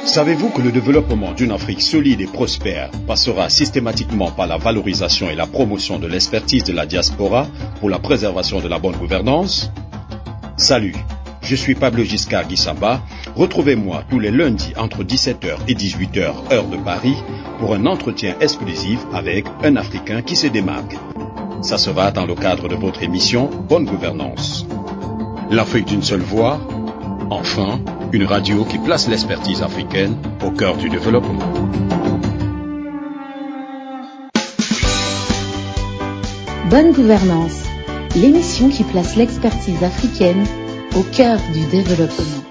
Savez-vous que le développement d'une Afrique solide et prospère passera systématiquement par la valorisation et la promotion de l'expertise de la diaspora pour la préservation de la bonne gouvernance? Salut, je suis Pablo Giscard Guissamba. Retrouvez-moi tous les lundis entre 17h et 18h heure de Paris pour un entretien exclusif avec un Africain qui se démarque. Ça sera dans le cadre de votre émission Bonne Gouvernance. L'Afrique d'une seule voix, enfin, une radio qui place l'expertise africaine au cœur du développement. Bonne Gouvernance, l'émission qui place l'expertise africaine au cœur du développement.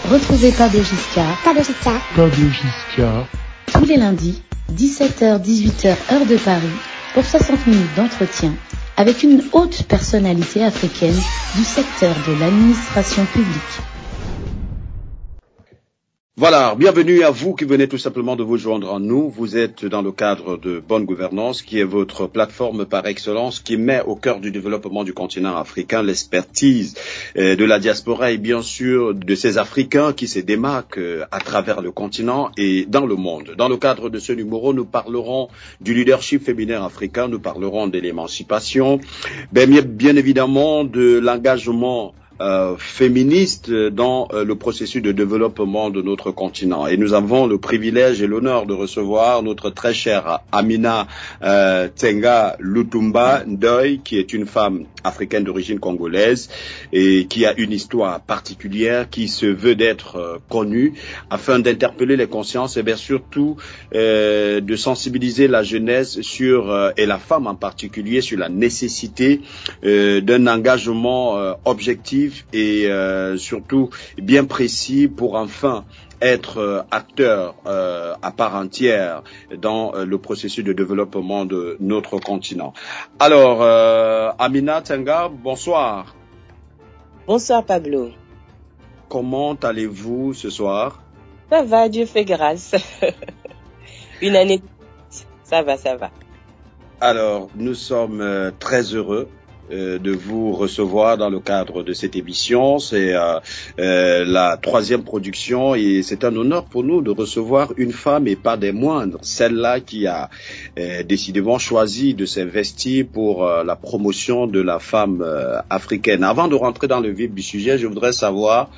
Retrouvez Pablo Giscard tous les lundis, 17h-18h heure de Paris, pour 60 minutes d'entretien avec une haute personnalité africaine du secteur de l'administration publique. Voilà, bienvenue à vous qui venez tout simplement de vous joindre à nous. Vous êtes dans le cadre de Bonne Gouvernance, qui est votre plateforme par excellence, qui met au cœur du développement du continent africain l'expertise de la diaspora et bien sûr de ces Africains qui se démarquent à travers le continent et dans le monde. Dans le cadre de ce numéro, nous parlerons du leadership féminin africain, nous parlerons de l'émancipation, bien évidemment de l'engagement féministe dans le processus de développement de notre continent. Et nous avons le privilège et l'honneur de recevoir notre très chère Amina Tsenga Lutumba Ndoye, qui est une femme africaine d'origine congolaise et qui a une histoire particulière, qui se veut d'être connue afin d'interpeller les consciences et bien surtout de sensibiliser la jeunesse sur et la femme en particulier sur la nécessité d'un engagement objectif et surtout bien précis pour enfin être acteur à part entière dans le processus de développement de notre continent. Alors, Amina Tsenga, bonsoir. Bonsoir Pablo. Comment allez-vous ce soir? Ça va, Dieu fait grâce. Une année, ça va. Alors, nous sommes très heureux de vous recevoir dans le cadre de cette émission. C'est la troisième production et c'est un honneur pour nous de recevoir une femme et pas des moindres, celle-là qui a décidément choisi de s'investir pour la promotion de la femme africaine. Avant de rentrer dans le vif du sujet, je voudrais savoir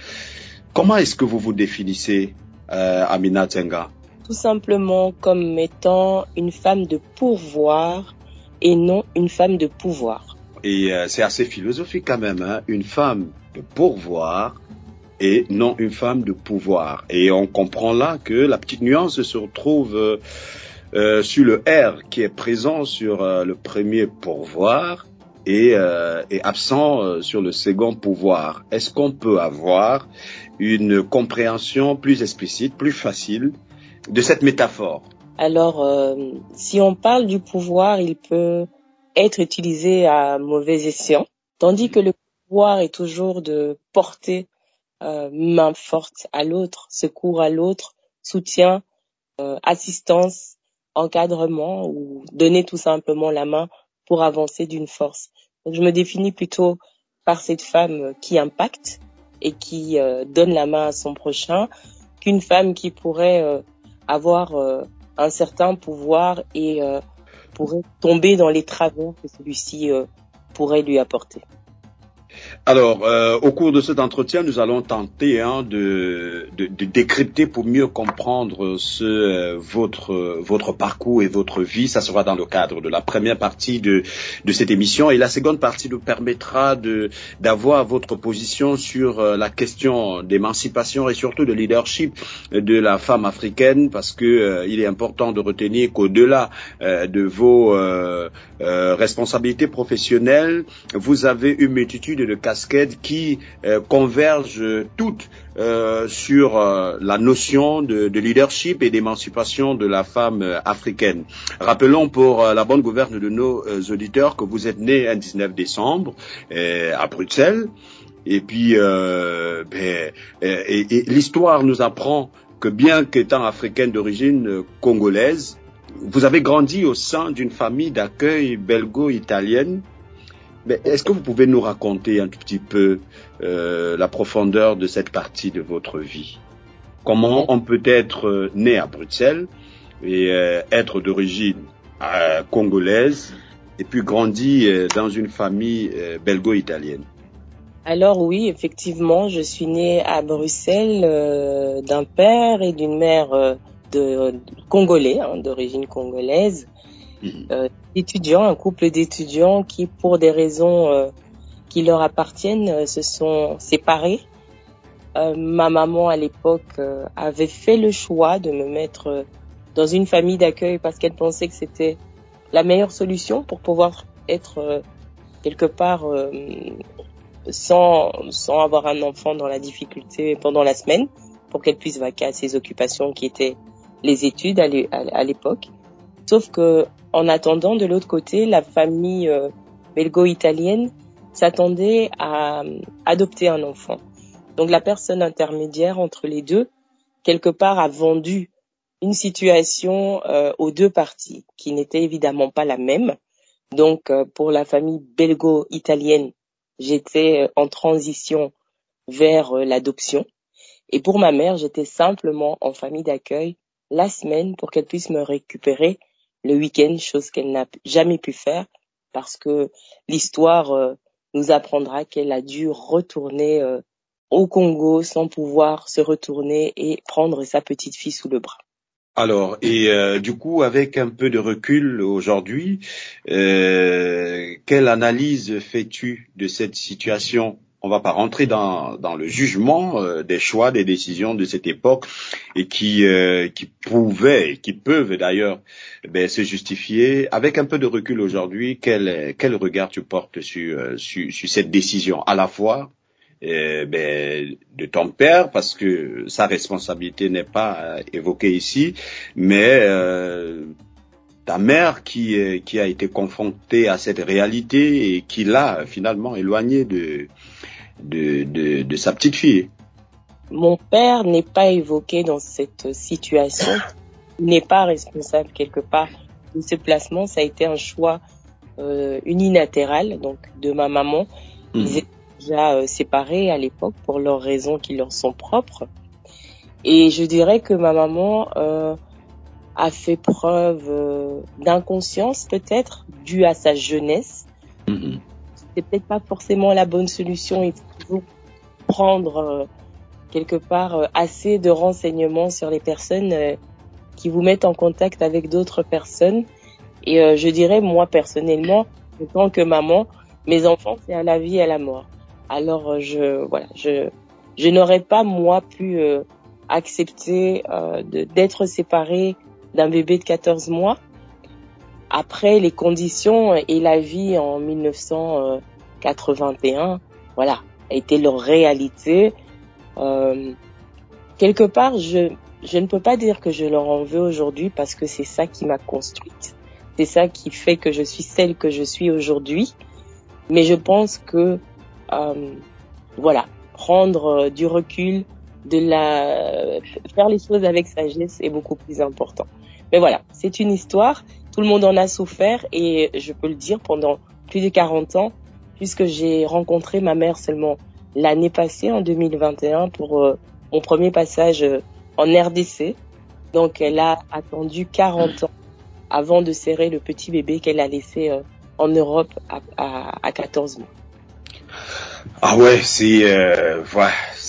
comment est-ce que vous vous définissez, Amina Tsenga? Tout simplement comme étant une femme de pourvoir et non une femme de pouvoir. Et c'est assez philosophique quand même, hein? Une femme de pourvoir et non une femme de pouvoir. Et on comprend là que la petite nuance se retrouve sur le R qui est présent sur le premier pourvoir et absent sur le second pouvoir. Est-ce qu'on peut avoir une compréhension plus explicite, plus facile de cette métaphore? Alors, si on parle du pouvoir, il peut être utilisé à mauvais escient, tandis que le pouvoir est toujours de porter main forte à l'autre, secours à l'autre, soutien, assistance, encadrement ou donner tout simplement la main pour avancer d'une force. Donc, je me définis plutôt par cette femme qui impacte et qui donne la main à son prochain qu'une femme qui pourrait avoir un certain pouvoir et pourrait tomber dans les travers que celui-ci pourrait lui apporter. Alors, au cours de cet entretien, nous allons tenter de décrypter pour mieux comprendre votre parcours et votre vie. Ça sera dans le cadre de la première partie de cette émission. Et la seconde partie nous permettra d'avoir votre position sur la question d'émancipation et surtout de leadership de la femme africaine, parce que il est important de retenir qu'au-delà de vos responsabilités professionnelles, vous avez une multitude de casquettes qui convergent toutes sur la notion de leadership et d'émancipation de la femme africaine. Rappelons pour la bonne gouverne de nos auditeurs que vous êtes né un 19 décembre à Bruxelles. Et puis, et l'histoire nous apprend que bien qu'étant africaine d'origine congolaise, vous avez grandi au sein d'une famille d'accueil belgo-italienne Mais est-ce que vous pouvez nous raconter un tout petit peu la profondeur de cette partie de votre vie? Comment on peut être né à Bruxelles et être d'origine congolaise et puis grandi dans une famille belgo-italienne? Alors oui, effectivement, je suis née à Bruxelles d'un père et d'une mère de congolais, d'origine congolaise. Étudiants, un couple d'étudiants qui, pour des raisons qui leur appartiennent, se sont séparés. Ma maman, à l'époque, avait fait le choix de me mettre dans une famille d'accueil parce qu'elle pensait que c'était la meilleure solution pour pouvoir être quelque part sans avoir un enfant dans la difficulté pendant la semaine, pour qu'elle puisse vaquer à ses occupations qui étaient les études à l'époque. Sauf que, en attendant, de l'autre côté, la famille belgo-italienne s'attendait à adopter un enfant. Donc la personne intermédiaire entre les deux, quelque part, a vendu une situation aux deux parties, qui n'était évidemment pas la même. Donc pour la famille belgo-italienne, j'étais en transition vers l'adoption. Et pour ma mère, j'étais simplement en famille d'accueil la semaine pour qu'elle puisse me récupérer le week-end, chose qu'elle n'a jamais pu faire parce que l'histoire nous apprendra qu'elle a dû retourner au Congo sans pouvoir se retourner et prendre sa petite fille sous le bras. Alors, et du coup, avec un peu de recul aujourd'hui, quelle analyse fais-tu de cette situation? On va pas rentrer dans le jugement des choix, des décisions de cette époque et qui pouvaient, et qui peuvent d'ailleurs se justifier. Avec un peu de recul aujourd'hui, quel regard tu portes sur cette décision, à la fois de ton père, parce que sa responsabilité n'est pas évoquée ici, mais ta mère qui a été confrontée à cette réalité et qui l'a finalement éloignée de sa petite fille. Mon père n'est pas évoqué dans cette situation. Il n'est pas responsable quelque part de ce placement. Ça a été un choix unilatéral, donc de ma maman. Ils étaient déjà séparés à l'époque pour leurs raisons qui leur sont propres. Et je dirais que ma maman a fait preuve d'inconscience peut-être due à sa jeunesse. C'est peut-être pas forcément la bonne solution. Il faut toujours prendre quelque part assez de renseignements sur les personnes qui vous mettent en contact avec d'autres personnes. Et je dirais, moi personnellement, en tant que maman, mes enfants, c'est à la vie et à la mort. Alors je n'aurais pas moi pu accepter d'être séparée d'un bébé de 14 mois. Après, les conditions et la vie en 1981, a été leur réalité. Quelque part, je ne peux pas dire que je leur en veux aujourd'hui parce que c'est ça qui m'a construite. C'est ça qui fait que je suis celle que je suis aujourd'hui. Mais je pense que, prendre du recul, faire les choses avec sagesse est beaucoup plus important. Mais voilà, c'est une histoire. Tout le monde en a souffert et je peux le dire pendant plus de 40 ans, puisque j'ai rencontré ma mère seulement l'année passée, en 2021, pour mon premier passage en RDC. Donc elle a attendu 40 ans avant de serrer le petit bébé qu'elle a laissé en Europe à 14 mois. Ah ouais,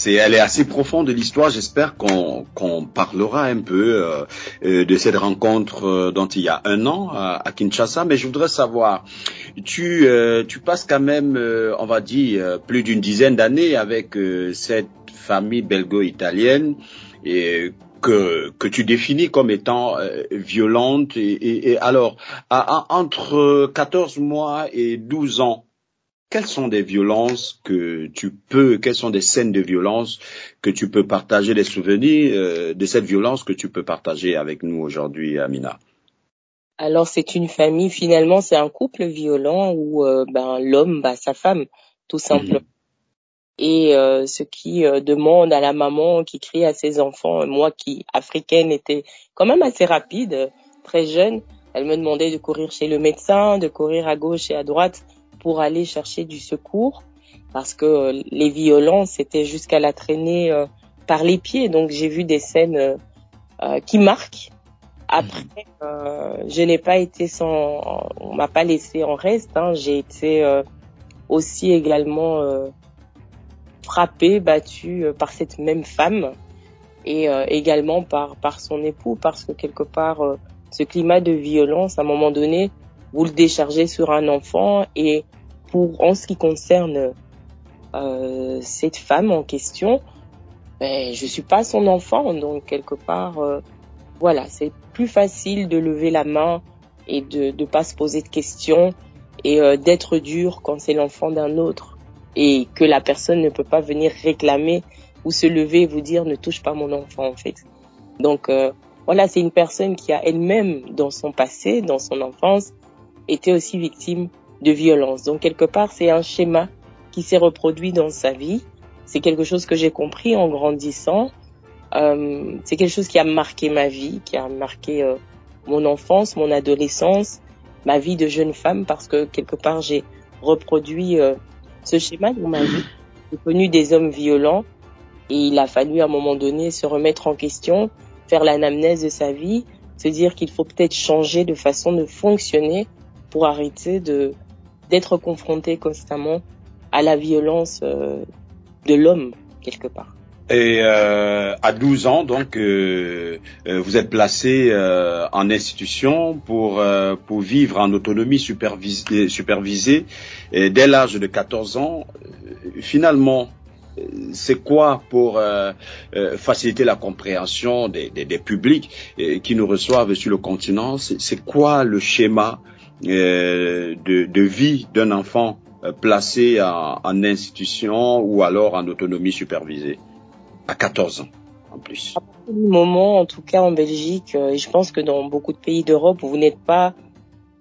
elle est assez profonde l'histoire. J'espère qu'on parlera un peu de cette rencontre dont il y a un an à Kinshasa. Mais je voudrais savoir, tu passes quand même, on va dire, plus d'une dizaine d'années avec cette famille belgo-italienne et que tu définis comme étant violente. Et alors, entre 14 mois et 12 ans, quelles sont des violences quelles sont des scènes de violence que tu peux partager, des souvenirs de cette violence que tu peux partager avec nous aujourd'hui, Amina? Alors, c'est une famille, finalement, c'est un couple violent où l'homme bat sa femme, tout simplement. Et ce qui demande à la maman qui crie à ses enfants, moi qui, africaine, était quand même assez rapide, très jeune, elle me demandait de courir chez le médecin, de courir à gauche et à droite pour aller chercher du secours parce que les violences étaient jusqu'à la traîner par les pieds. Donc j'ai vu des scènes qui marquent. Après, je n'ai pas été on m'a pas laissé en reste. J'ai été aussi également frappée, battue par cette même femme et également par son époux, parce que quelque part, ce climat de violence, à un moment donné, vous le déchargez sur un enfant. Et en ce qui concerne cette femme en question, je suis pas son enfant, donc quelque part, voilà, c'est plus facile de lever la main et de pas se poser de questions et d'être dur quand c'est l'enfant d'un autre et que la personne ne peut pas venir réclamer ou se lever et vous dire ne touche pas mon enfant en fait. Donc voilà, c'est une personne qui a elle-même dans son passé, dans son enfance, été aussi victime de violence. Donc quelque part, c'est un schéma qui s'est reproduit dans sa vie. C'est quelque chose que j'ai compris en grandissant. C'est quelque chose qui a marqué ma vie, qui a marqué mon enfance, mon adolescence, ma vie de jeune femme, parce que quelque part j'ai reproduit ce schéma dans ma vie. J'ai connu des hommes violents et il a fallu à un moment donné se remettre en question, faire l'anamnèse de sa vie, se dire qu'il faut peut-être changer de façon de fonctionner pour arrêter d'être confronté constamment à la violence de l'homme quelque part. Et à 12 ans, donc, vous êtes placé en institution pour vivre en autonomie supervisée. Et dès l'âge de 14 ans, finalement, c'est quoi pour faciliter la compréhension des publics qui nous reçoivent sur le continent? C'est quoi le schéma de vie d'un enfant placé en institution ou alors en autonomie supervisée? À 14 ans, en plus. À partir du moment, en tout cas en Belgique, et je pense que dans beaucoup de pays d'Europe où vous n'êtes pas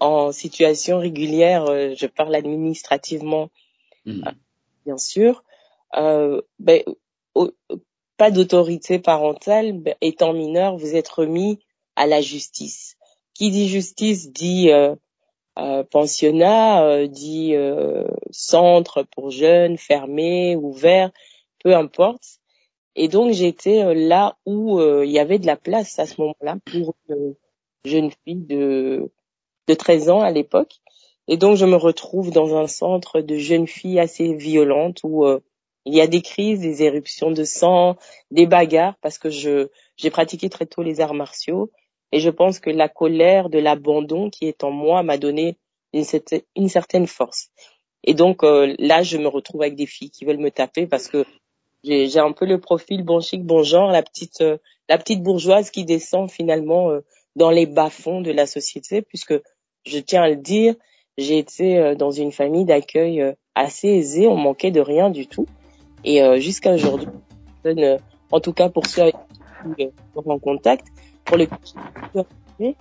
en situation régulière, je parle administrativement, bien sûr, pas d'autorité parentale, étant mineur, vous êtes remis à la justice. Qui dit justice dit pensionnat, dit centre pour jeunes, fermé, ouvert, peu importe. Et donc j'étais là où il y avait de la place à ce moment-là pour une jeune fille de 13 ans à l'époque. Et donc je me retrouve dans un centre de jeunes filles assez violentes où il y a des crises, des éruptions de sang, des bagarres, parce que j'ai pratiqué très tôt les arts martiaux et je pense que la colère de l'abandon qui est en moi m'a donné une certaine force. Et donc là je me retrouve avec des filles qui veulent me taper parce que j'ai un peu le profil bon chic, bon genre, la petite bourgeoise qui descend finalement dans les bas-fonds de la société, puisque je tiens à le dire, j'ai été dans une famille d'accueil assez aisée, on manquait de rien du tout. Et jusqu'à aujourd'hui, en tout cas pour ceux avec qui on est en contact, pour lesquels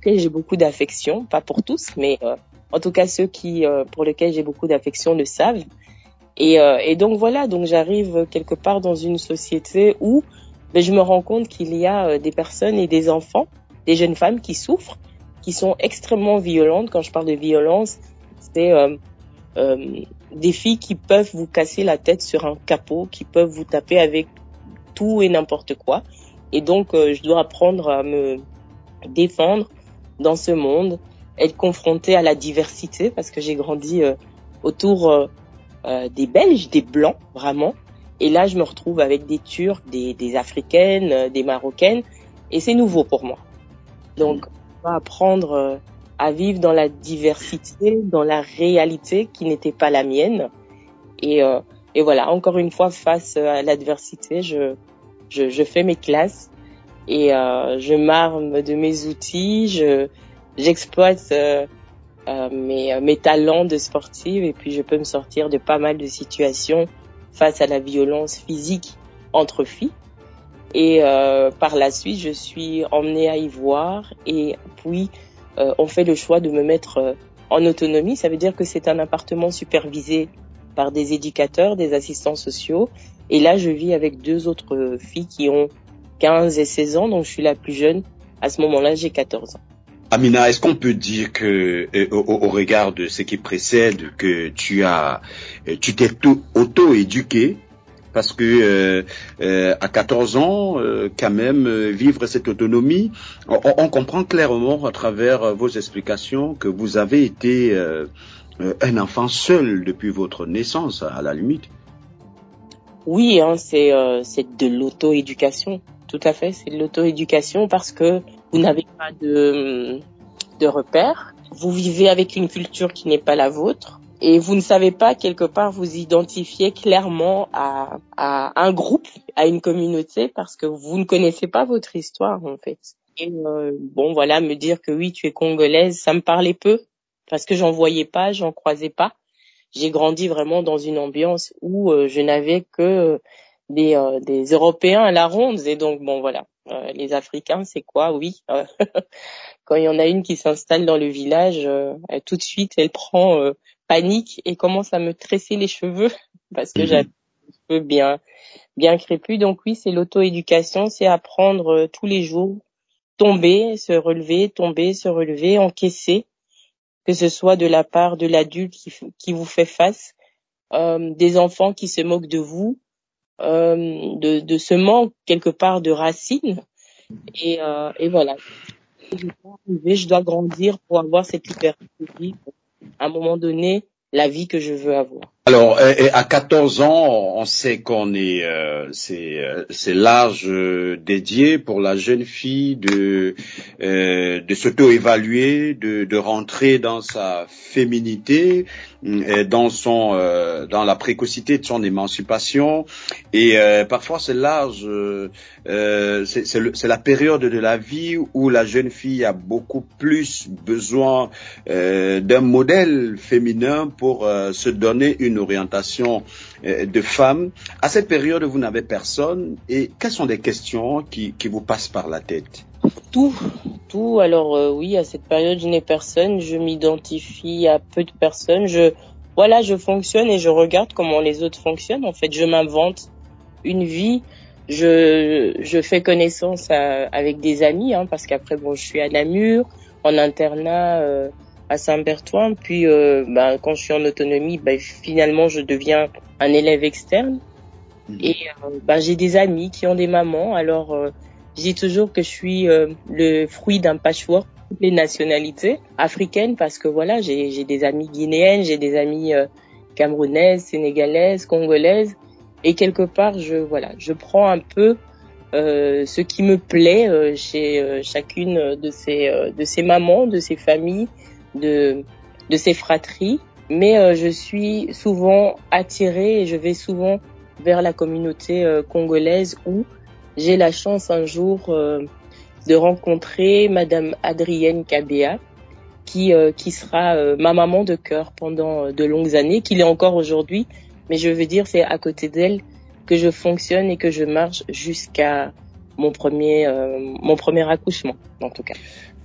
j'ai beaucoup d'affection, pas pour tous, mais en tout cas ceux pour lesquels j'ai beaucoup d'affection le savent. Et donc voilà, donc j'arrive quelque part dans une société où je me rends compte qu'il y a des personnes et des enfants, des jeunes femmes qui souffrent, qui sont extrêmement violentes. Quand je parle de violence, c'est des filles qui peuvent vous casser la tête sur un capot, qui peuvent vous taper avec tout et n'importe quoi. Et donc je dois apprendre à me défendre dans ce monde, être confrontée à la diversité, parce que j'ai grandi autour des Belges, des Blancs, vraiment. Et là, je me retrouve avec des Turcs, des Africaines, des Marocaines. Et c'est nouveau pour moi. Donc, on va apprendre à vivre dans la diversité, dans la réalité qui n'était pas la mienne. Et voilà, encore une fois, face à l'adversité, je fais mes classes et je m'arme de mes outils, j'exploite mes talents de sportive et puis je peux me sortir de pas mal de situations face à la violence physique entre filles. Et par la suite, je suis emmenée à y voir et puis on fait le choix de me mettre en autonomie. Ça veut dire que c'est un appartement supervisé par des éducateurs, des assistants sociaux. Et là, je vis avec 2 autres filles qui ont 15 et 16 ans, donc je suis la plus jeune. À ce moment-là, j'ai 14 ans. Amina, est-ce qu'on peut dire que, au regard de ce qui précède, que tu t'es auto-éduqué? Parce que à 14 ans, quand même, vivre cette autonomie, on comprend clairement à travers vos explications que vous avez été un enfant seul depuis votre naissance, à la limite. Oui, hein, c'est de l'auto-éducation. Tout à fait, c'est de l'auto-éducation parce que vous n'avez pas de repères. Vous vivez avec une culture qui n'est pas la vôtre. Et vous ne savez pas, quelque part, vous identifier clairement à un groupe, à une communauté, parce que vous ne connaissez pas votre histoire, en fait. Et bon, voilà, me dire que oui, tu es congolaise, ça me parlait peu, parce que j'en voyais pas, j'en croisais pas. J'ai grandi vraiment dans une ambiance où je n'avais que des Européens à la ronde. Et donc, bon, voilà, les Africains, c'est quoi? Oui, quand il y en a une qui s'installe dans le village, tout de suite, elle prend panique et commence à me tresser les cheveux parce que j'avais les cheveux bien crépus. Donc oui, c'est l'auto-éducation, c'est apprendre tous les jours, tomber, se relever, encaisser, que ce soit de la part de l'adulte qui vous fait face, des enfants qui se moquent de vous, de ce manque quelque part de racines. Et voilà. Je dois grandir pour avoir cette liberté de vivre à un moment donné la vie que je veux avoir. Alors, à 14 ans, on sait qu'on est, c'est l'âge dédié pour la jeune fille de s'auto-évaluer, de rentrer dans sa féminité, dans la précocité de son émancipation. Et parfois, c'est l'âge, c'est la période de la vie où la jeune fille a beaucoup plus besoin d'un modèle féminin pour se donner une orientation de femme. À cette période, vous n'avez personne. Et quelles sont les questions qui vous passent par la tête? Tout. Alors oui, à cette période, je n'ai personne. Je m'identifie à peu de personnes. Je fonctionne et je regarde comment les autres fonctionnent. En fait, je m'invente une vie. Je fais connaissance avec des amis, hein, parce qu'après, bon, je suis à Namur, en internat à Saint-Berthouin. Puis, quand je suis en autonomie, finalement, je deviens un élève externe. Et j'ai des amis qui ont des mamans. Alors, je dis toujours que je suis le fruit d'un patchwork, toutes les nationalités africaines, parce que voilà, j'ai des amis guinéennes, j'ai des amis camerounaises, sénégalaises, congolaises, et quelque part, je prends un peu ce qui me plaît chez chacune de ces mamans, de ces familles, de ces fratries. Mais je suis souvent attirée et je vais souvent vers la communauté congolaise où j'ai la chance un jour de rencontrer Madame Adrienne Kabea, qui sera ma maman de cœur pendant de longues années, qu'il est encore aujourd'hui. Mais je veux dire, c'est à côté d'elle que je fonctionne et que je marche jusqu'à mon premier accouchement, en tout cas.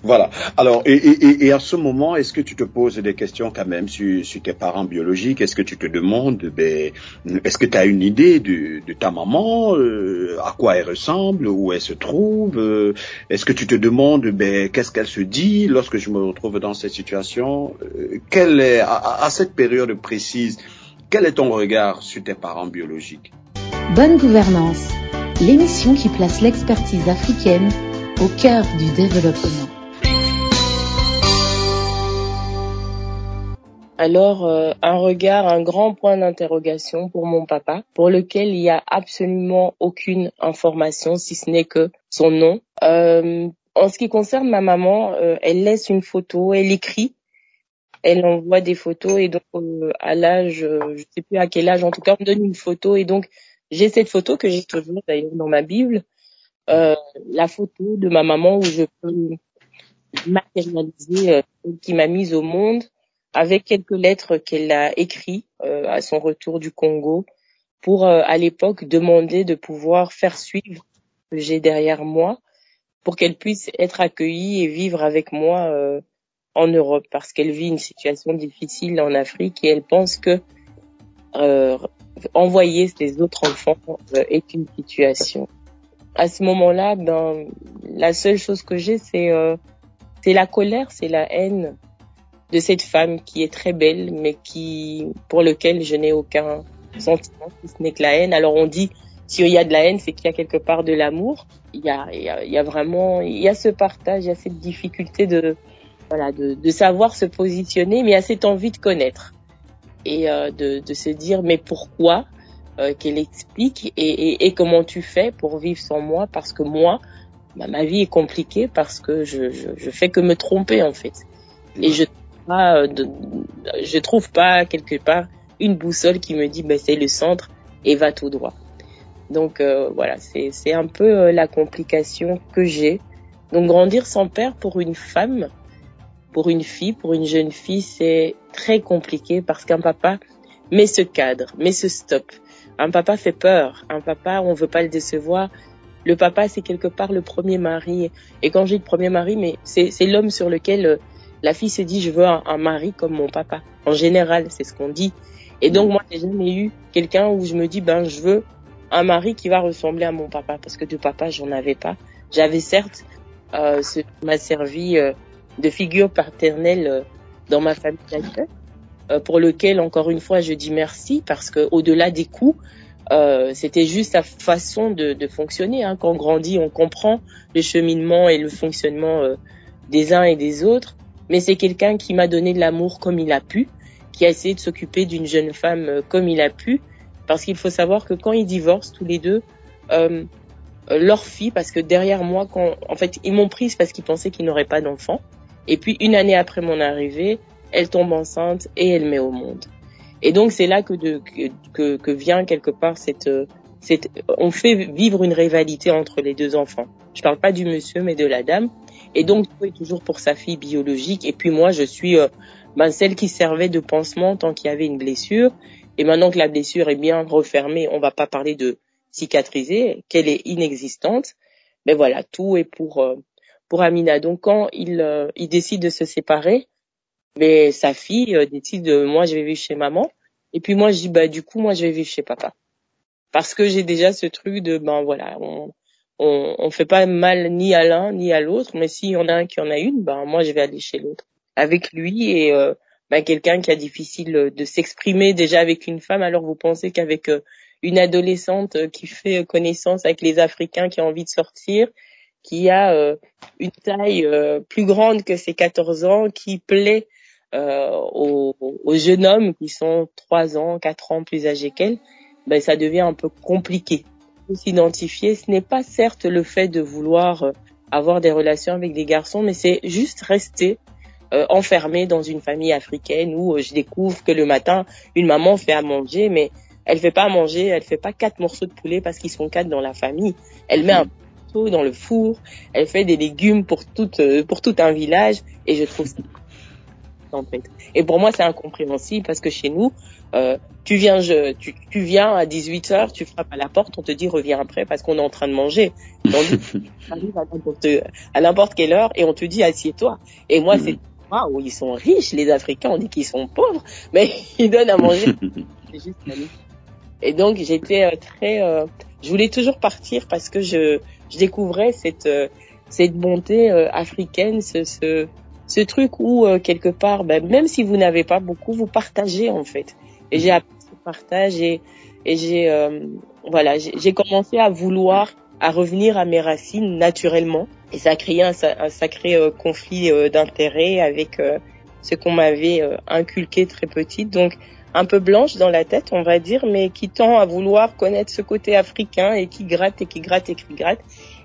Voilà. Alors, et à ce moment, est-ce que tu te poses des questions quand même sur tes parents biologiques? Est-ce que tu te demandes, est-ce que tu as une idée de ta maman, à quoi elle ressemble, où elle se trouve? Est-ce que tu te demandes, qu'est-ce qu'elle se dit lorsque je me retrouve dans cette situation? Quelle est, à cette période précise, quel est ton regard sur tes parents biologiques? Bonne gouvernance, l'émission qui place l'expertise africaine au cœur du développement. Alors, un grand point d'interrogation pour mon papa, pour lequel il y a absolument aucune information, si ce n'est que son nom. En ce qui concerne ma maman, elle laisse une photo, elle écrit, elle envoie des photos et donc à l'âge, je sais plus à quel âge, en tout cas, on me donne une photo et donc j'ai cette photo que j'ai toujours d'ailleurs dans ma Bible, la photo de ma maman où je peux matérialiser qui m'a mise au monde, avec quelques lettres qu'elle a écrites à son retour du Congo pour, à l'époque, demander de pouvoir faire suivre ce que j'ai derrière moi pour qu'elle puisse être accueillie et vivre avec moi en Europe, parce qu'elle vit une situation difficile en Afrique et elle pense que envoyer ses autres enfants est une situation. À ce moment-là, la seule chose que j'ai, c'est c'est la colère, c'est la haine de cette femme qui est très belle, mais pour lequel je n'ai aucun sentiment, si ce n'est que la haine. Alors on dit, s'il y a de la haine, c'est qu'il y a quelque part de l'amour. Il y a vraiment, il y a ce partage, il y a cette difficulté de savoir se positionner, mais il y a cette envie de connaître et de se dire mais pourquoi, qu'elle explique et comment tu fais pour vivre sans moi, parce que moi, ma vie est compliquée, parce que je fais que me tromper en fait. Et je trouve pas quelque part une boussole qui me dit c'est le centre et va tout droit. Donc voilà, c'est un peu la complication que j'ai. Donc grandir sans père pour une femme, pour une fille, pour une jeune fille, c'est très compliqué parce qu'un papa met ce cadre, met ce stop. Un papa fait peur. Un papa, on veut pas le décevoir. Le papa, c'est quelque part le premier mari. Et quand j'ai le premier mari, mais c'est l'homme sur lequel la fille se dit je veux un mari comme mon papa. En général, c'est ce qu'on dit. Et donc moi, j'ai jamais eu quelqu'un où je me dis je veux un mari qui va ressembler à mon papa, parce que de papa, j'en avais pas. J'avais certes ce qui m'a servi de figure paternelle dans ma famille d'accueil, pour lequel, encore une fois, je dis merci, parce que au-delà des coups, c'était juste la façon de fonctionner. Quand on grandit, on comprend le cheminement et le fonctionnement des uns et des autres. Mais c'est quelqu'un qui m'a donné de l'amour comme il a pu, qui a essayé de s'occuper d'une jeune femme comme il a pu. Parce qu'il faut savoir que quand ils divorcent tous les deux, leur fille, parce que derrière moi, ils m'ont prise parce qu'ils pensaient qu'ils n'auraient pas d'enfant. Et puis, une année après mon arrivée, elle tombe enceinte et elle met au monde. Et donc, c'est là que vient quelque part on fait vivre une rivalité entre les deux enfants. Je parle pas du monsieur, mais de la dame. Et donc, tout est toujours pour sa fille biologique. Et puis moi, je suis celle qui servait de pansement tant qu'il y avait une blessure. Et maintenant que la blessure est bien refermée, on va pas parler de cicatriser, qu'elle est inexistante. Mais voilà, tout est pour Amina. Donc quand il décide de se séparer, mais sa fille décide moi je vais vivre chez maman. Et puis moi je dis du coup moi je vais vivre chez papa. Parce que j'ai déjà ce truc de voilà, on fait pas mal ni à l'un ni à l'autre, mais s'il y en a un qui en a une, moi je vais aller chez l'autre avec lui. Et quelqu'un qui a difficile de s'exprimer déjà avec une femme, alors vous pensez qu'avec une adolescente qui fait connaissance avec les Africains, qui a envie de sortir, qui a une taille plus grande que ses 14 ans, qui plaît aux jeunes hommes qui sont 3 ans, 4 ans plus âgés qu'elle, ça devient un peu compliqué. S'identifier, ce n'est pas certes le fait de vouloir avoir des relations avec des garçons, mais c'est juste rester enfermée dans une famille africaine où je découvre que le matin, une maman fait à manger, mais elle fait pas à manger, elle fait pas 4 morceaux de poulet parce qu'ils sont 4 dans la famille. Elle met un morceau dans le four, elle fait des légumes pour tout un village, et je trouve ça en fait. Et pour moi, c'est incompréhensible parce que chez nous, tu viens à 18h, tu frappes à la porte, on te dit reviens après parce qu'on est en train de manger. Donc, tu arrives à n'importe quelle heure et on te dit assieds-toi. Et moi, c'est waouh, ils sont riches, les Africains, on dit qu'ils sont pauvres, mais ils donnent à manger. C'est juste magnifique. Et donc, j'étais je voulais toujours partir parce que je découvrais cette bonté africaine, ce truc où quelque part, même si vous n'avez pas beaucoup, vous partagez en fait. Et j'ai appris ce partage et j'ai commencé à revenir à mes racines naturellement. Et ça a créé un sacré conflit d'intérêts avec ce qu'on m'avait inculqué très petite. Donc un peu blanche dans la tête, on va dire, mais qui tend à vouloir connaître ce côté africain et qui gratte et qui gratte et qui gratte.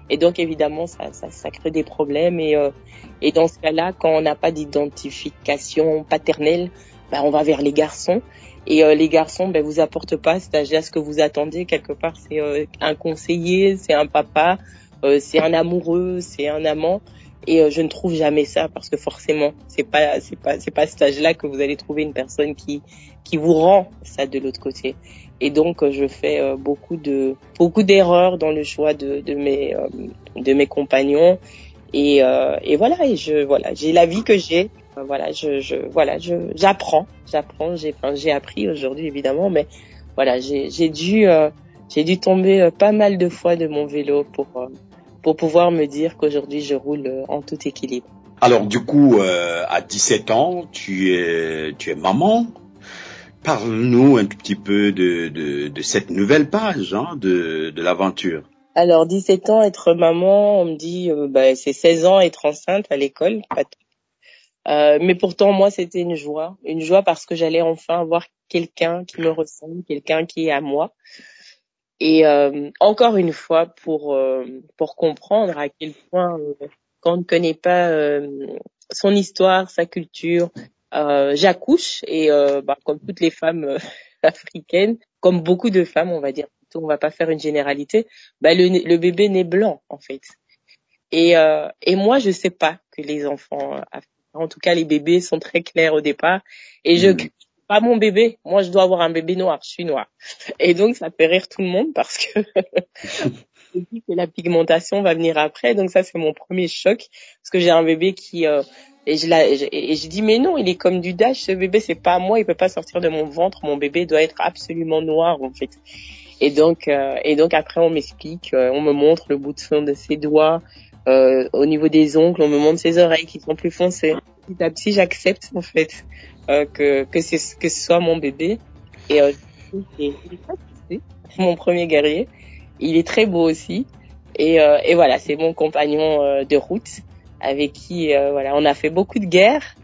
Et donc évidemment ça crée des problèmes et dans ce cas-là, quand on n'a pas d'identification paternelle, on va vers les garçons. Et les garçons vous apportent pas cet âge-là ce que vous attendez quelque part. C'est un conseiller, c'est un papa, c'est un amoureux, c'est un amant. Et je ne trouve jamais ça parce que forcément c'est pas cet âge-là que vous allez trouver une personne qui vous rend ça de l'autre côté. Et donc je fais beaucoup d'erreurs dans le choix de mes compagnons. Et voilà, j'ai la vie que j'ai. J'apprends. J'ai appris aujourd'hui évidemment, mais voilà, j'ai dû tomber pas mal de fois de mon vélo pour pouvoir me dire qu'aujourd'hui je roule en tout équilibre. Alors du coup, à 17 ans, tu es maman. Parle-nous un tout petit peu de cette nouvelle page de l'aventure. Alors 17 ans, être maman, on me dit c'est 16 ans être enceinte à l'école. Mais pourtant moi c'était une joie parce que j'allais enfin avoir quelqu'un qui me ressemble, quelqu'un qui est à moi. Et encore une fois pour comprendre à quel point quand on ne connaît pas son histoire, sa culture, j'accouche et comme toutes les femmes africaines, comme beaucoup de femmes, on va dire, on va pas faire une généralité, le bébé naît blanc en fait. Et moi je sais pas que les enfants africains, en tout cas les bébés sont très clairs au départ et je pas mon bébé, moi je dois avoir un bébé noir, je suis noire. Et donc ça fait rire tout le monde parce que je dis que la pigmentation va venir après, donc ça c'est mon premier choc parce que j'ai un bébé qui et je dis mais non, il est comme du Dash, ce bébé c'est pas à moi, il peut pas sortir de mon ventre, mon bébé doit être absolument noir en fait. Et donc après on m'explique, on me montre le bout de fond de ses doigts, au niveau des ongles, on me montre ses oreilles qui sont plus foncées. Petit à petit j'accepte en fait que ce soit mon bébé et il est pas triste, c'est mon premier guerrier, il est très beau aussi et voilà, c'est mon compagnon de route avec qui on a fait beaucoup de guerres.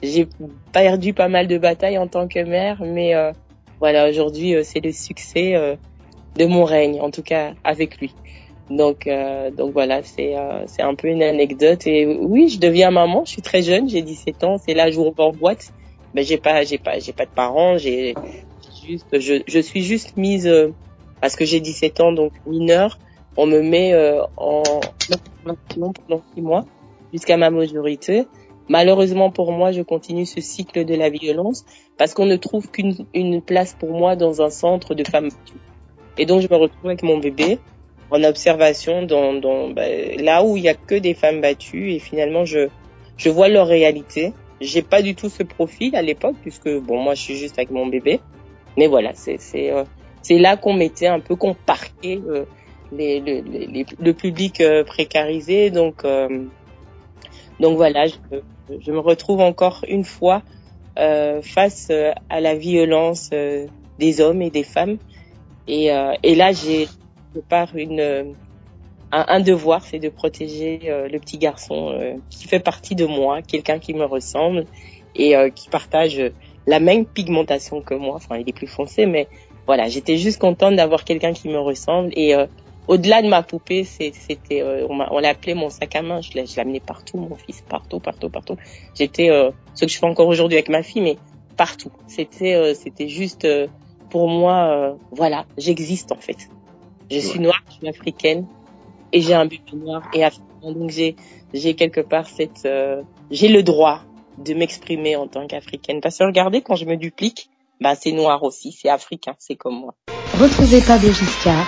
J'ai perdu pas mal de batailles en tant que mère, mais aujourd'hui c'est le succès de mon règne, en tout cas avec lui. Donc voilà, c'est un peu une anecdote. Et oui, je deviens maman, je suis très jeune, j'ai 17 ans, c'est l'âge où on va en boîte. Mais j'ai pas de parents, je suis juste mise parce que j'ai 17 ans, donc mineure, on me met en pendant 6 mois jusqu'à ma majorité. Malheureusement pour moi, je continue ce cycle de la violence parce qu'on ne trouve qu'une place pour moi dans un centre de femmes battues. Et donc je me retrouve avec mon bébé en observation là où il y a que des femmes battues et finalement je vois leur réalité. J'ai pas du tout ce profil à l'époque puisque moi je suis juste avec mon bébé. Mais voilà, c'est là qu'on mettait un peu, qu'on parquait le public précarisé. Donc voilà, je me retrouve encore une fois face à la violence des hommes et des femmes. Et là j'ai un devoir, c'est de protéger le petit garçon qui fait partie de moi, quelqu'un qui me ressemble et qui partage la même pigmentation que moi. Enfin, il est plus foncé, mais voilà, j'étais juste contente d'avoir quelqu'un qui me ressemble. Et au-delà de ma poupée, c'était, on l'appelait mon sac à main. Je l'amenais partout, mon fils, partout. J'étais ce que je fais encore aujourd'hui avec ma fille, mais partout. C'était juste pour moi, voilà, j'existe en fait. Je suis noire, je suis africaine et j'ai un bébé noir et africain. Donc j'ai quelque part j'ai le droit de m'exprimer en tant qu'africaine. Parce que regardez, quand je me duplique, c'est noir aussi, c'est africain, c'est comme moi. Retrouvez Pablo Giscard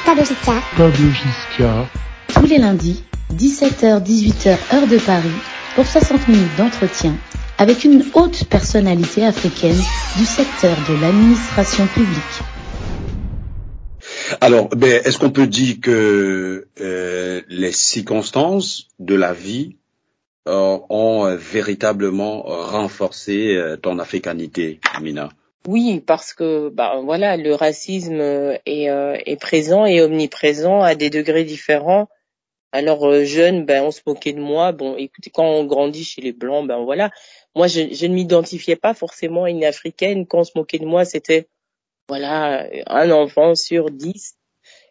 tous les lundis, 17h-18h heure de Paris, pour 60 minutes d'entretien avec une haute personnalité africaine du secteur de l'administration publique. Alors, est-ce qu'on peut dire que les circonstances de la vie ont véritablement renforcé ton africanité, Amina? Oui, parce que le racisme est présent et omniprésent à des degrés différents. Alors jeune, on se moquait de moi. Bon, écoutez, quand on grandit chez les blancs, voilà. Moi, je ne m'identifiais pas forcément à une africaine. Quand on se moquait de moi, c'était un enfant sur 10.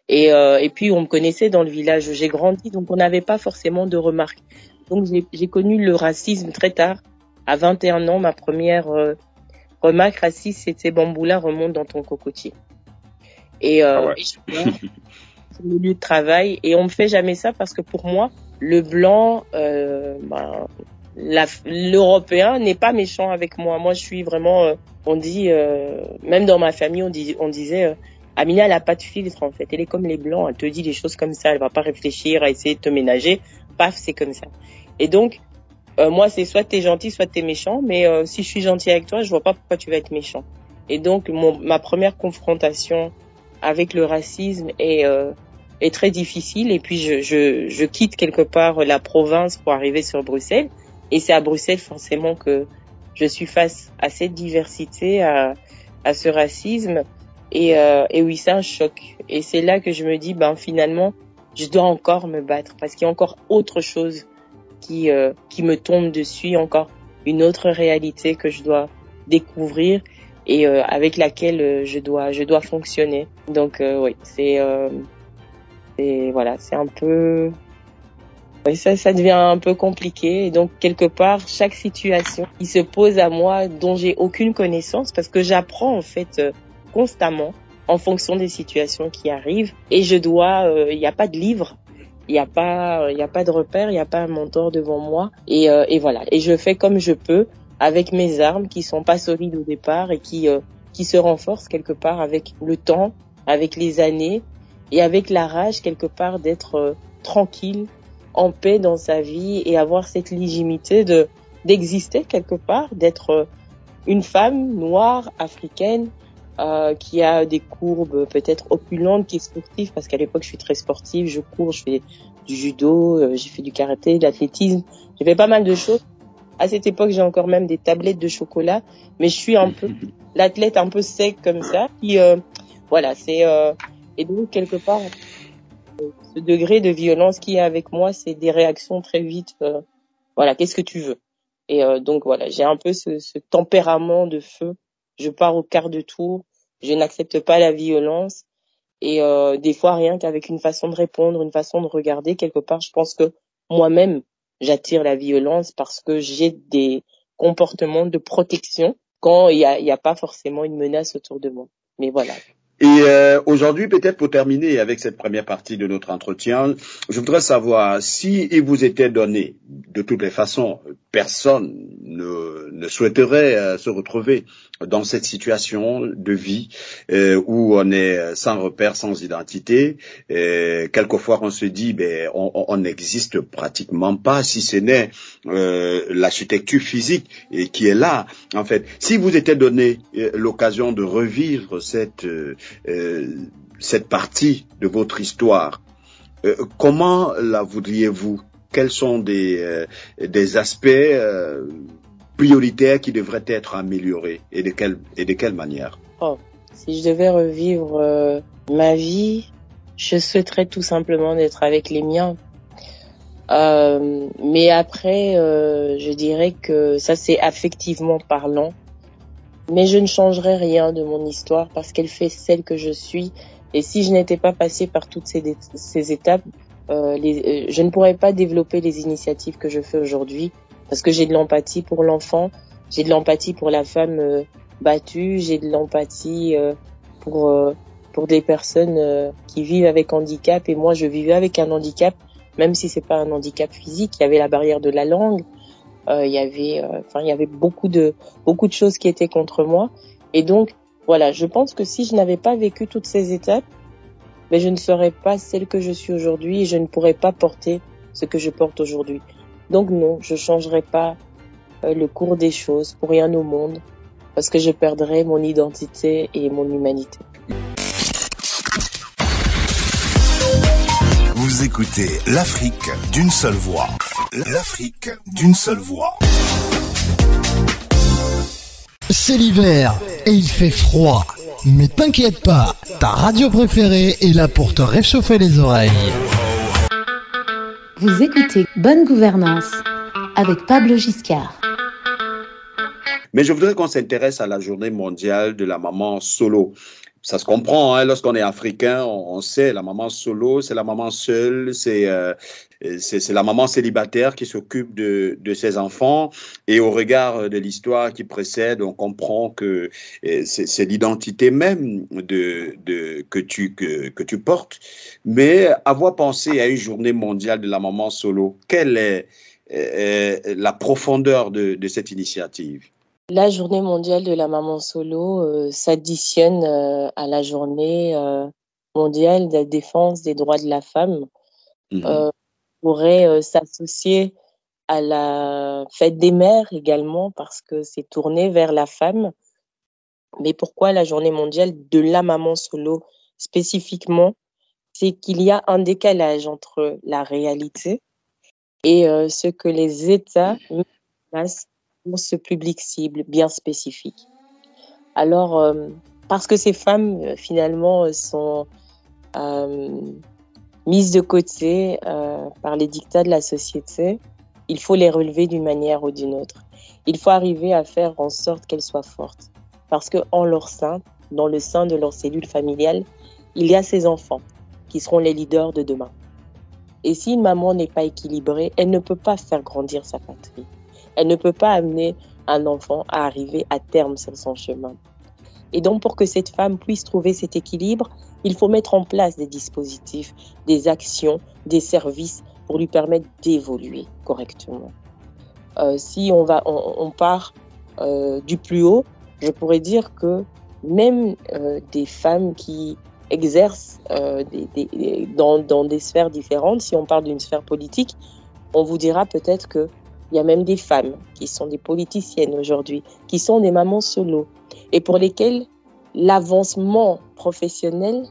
Et puis on me connaissait dans le village où j'ai grandi, donc on n'avait pas forcément de remarques. Donc j'ai connu le racisme très tard. À 21 ans, ma première remarque raciste, c'était Bamboula, remonte dans ton cocotier. Et je suis sur le lieu de travail et on me fait jamais ça parce que pour moi, le blanc, l'Européen n'est pas méchant avec moi. Moi, je suis vraiment, on dit, même dans ma famille, on disait, Amina, elle a pas de filtre en fait. Elle est comme les blancs. Elle te dit les choses comme ça. Elle va pas réfléchir à essayer de te ménager. Paf, c'est comme ça. Et donc, moi, c'est soit t'es gentil, soit t'es méchant. Mais si je suis gentil avec toi, je vois pas pourquoi tu vas être méchant. Et donc, ma première confrontation avec le racisme est très difficile. Et puis, je quitte quelque part la province pour arriver sur Bruxelles. Et c'est à Bruxelles forcément que je suis face à cette diversité, à ce racisme. Et oui, c'est un choc. Et c'est là que je me dis, finalement, je dois encore me battre parce qu'il y a encore autre chose qui me tombe dessus, encore une autre réalité que je dois découvrir et avec laquelle je dois fonctionner. Donc oui, c'est un peu, oui, ça devient un peu compliqué. Et donc quelque part, chaque situation qui se pose à moi, dont j'ai aucune connaissance, parce que j'apprends en fait constamment en fonction des situations qui arrivent. Et je dois, il n'y a pas de livre, il n'y a pas de repère, il n'y a pas un mentor devant moi. Et voilà. Et je fais comme je peux avec mes armes qui sont pas solides au départ et qui se renforcent quelque part avec le temps, avec les années et avec la rage quelque part d'être tranquille, en paix dans sa vie et avoir cette légitimité d'exister quelque part, d'être une femme noire, africaine, qui a des courbes peut-être opulentes, qui est sportive, parce qu'à l'époque je suis très sportive, je cours, je fais du judo, j'ai fait du karaté, de l'athlétisme, j'ai fait pas mal de choses. À cette époque j'ai encore même des tablettes de chocolat, mais je suis un peu l'athlète un peu sec comme ça. Puis voilà, c'est et donc quelque part ce degré de violence qu'il y a avec moi, c'est des réactions très vite. Voilà, qu'est-ce que tu veux? Et donc voilà, j'ai un peu ce tempérament de feu. Je pars au quart de tour, je n'accepte pas la violence et des fois rien qu'avec une façon de répondre, une façon de regarder quelque part, je pense que moi-même j'attire la violence parce que j'ai des comportements de protection quand il y a pas forcément une menace autour de moi. Mais voilà. Et aujourd'hui, peut-être pour terminer avec cette première partie de notre entretien, je voudrais savoir si il vous était donné, de toutes les façons, personne ne souhaiterait se retrouver dans cette situation de vie où on est sans repère, sans identité. Quelquefois, on se dit, on n'existe pratiquement pas, si ce n'est l'architecture physique qui est là. En fait, si vous était donné l'occasion de revivre cette partie de votre histoire, comment la voudriez-vous? Quels sont des aspects prioritaires qui devraient être améliorés et de quelle manière? Si je devais revivre ma vie, je souhaiterais tout simplement d'être avec les miens. Mais après, je dirais que ça c'est affectivement parlant. Mais je ne changerai rien de mon histoire parce qu'elle fait celle que je suis. Et si je n'étais pas passée par toutes ces étapes, je ne pourrais pas développer les initiatives que je fais aujourd'hui parce que j'ai de l'empathie pour l'enfant, j'ai de l'empathie pour la femme battue, j'ai de l'empathie pour des personnes qui vivent avec handicap. Et moi, je vivais avec un handicap, même si c'est pas un handicap physique. Il y avait la barrière de la langue. Il y avait beaucoup de choses qui étaient contre moi. Et donc, voilà, je pense que si je n'avais pas vécu toutes ces étapes, je ne serais pas celle que je suis aujourd'hui et je ne pourrais pas porter ce que je porte aujourd'hui. Donc non, je changerai pas le cours des choses pour rien au monde parce que je perdrais mon identité et mon humanité. Vous écoutez l'Afrique d'une seule voix. L'Afrique d'une seule voix. C'est l'hiver et il fait froid. Mais t'inquiète pas, ta radio préférée est là pour te réchauffer les oreilles. Vous écoutez Bonne Gouvernance avec Pablo Giscard. Mais je voudrais qu'on s'intéresse à la journée mondiale de la maman solo. Ça se comprend, hein, lorsqu'on est africain, on sait, la maman solo, c'est la maman seule, c'est la maman célibataire qui s'occupe de ses enfants. Et au regard de l'histoire qui précède, on comprend que c'est l'identité même que tu portes. Mais avoir pensé à une journée mondiale de la maman solo, quelle est la profondeur de cette initiative? La journée mondiale de la maman solo s'additionne à la journée mondiale de la défense des droits de la femme. Pourrait s'associer à la fête des mères également parce que c'est tourné vers la femme. Mais pourquoi la journée mondiale de la maman solo spécifiquement? C'est qu'il y a un décalage entre la réalité et ce que les États mettent place pour ce public cible bien spécifique. Alors, parce que ces femmes, finalement, sont mises de côté par les dictats de la société, il faut les relever d'une manière ou d'une autre. Il faut arriver à faire en sorte qu'elles soient fortes. Parce qu'en leur sein, dans le sein de leur cellule familiale, il y a ces enfants qui seront les leaders de demain. Et si une maman n'est pas équilibrée, elle ne peut pas faire grandir sa patrie. Elle ne peut pas amener un enfant à arriver à terme sur son chemin. Et donc, pour que cette femme puisse trouver cet équilibre, il faut mettre en place des dispositifs, des actions, des services pour lui permettre d'évoluer correctement. Si on part du plus haut, je pourrais dire que même des femmes qui exercent dans des sphères différentes, si on parle d'une sphère politique, on vous dira peut-être qu'il y a même des femmes qui sont des politiciennes aujourd'hui, qui sont des mamans solo, et pour lesquelles l'avancement professionnel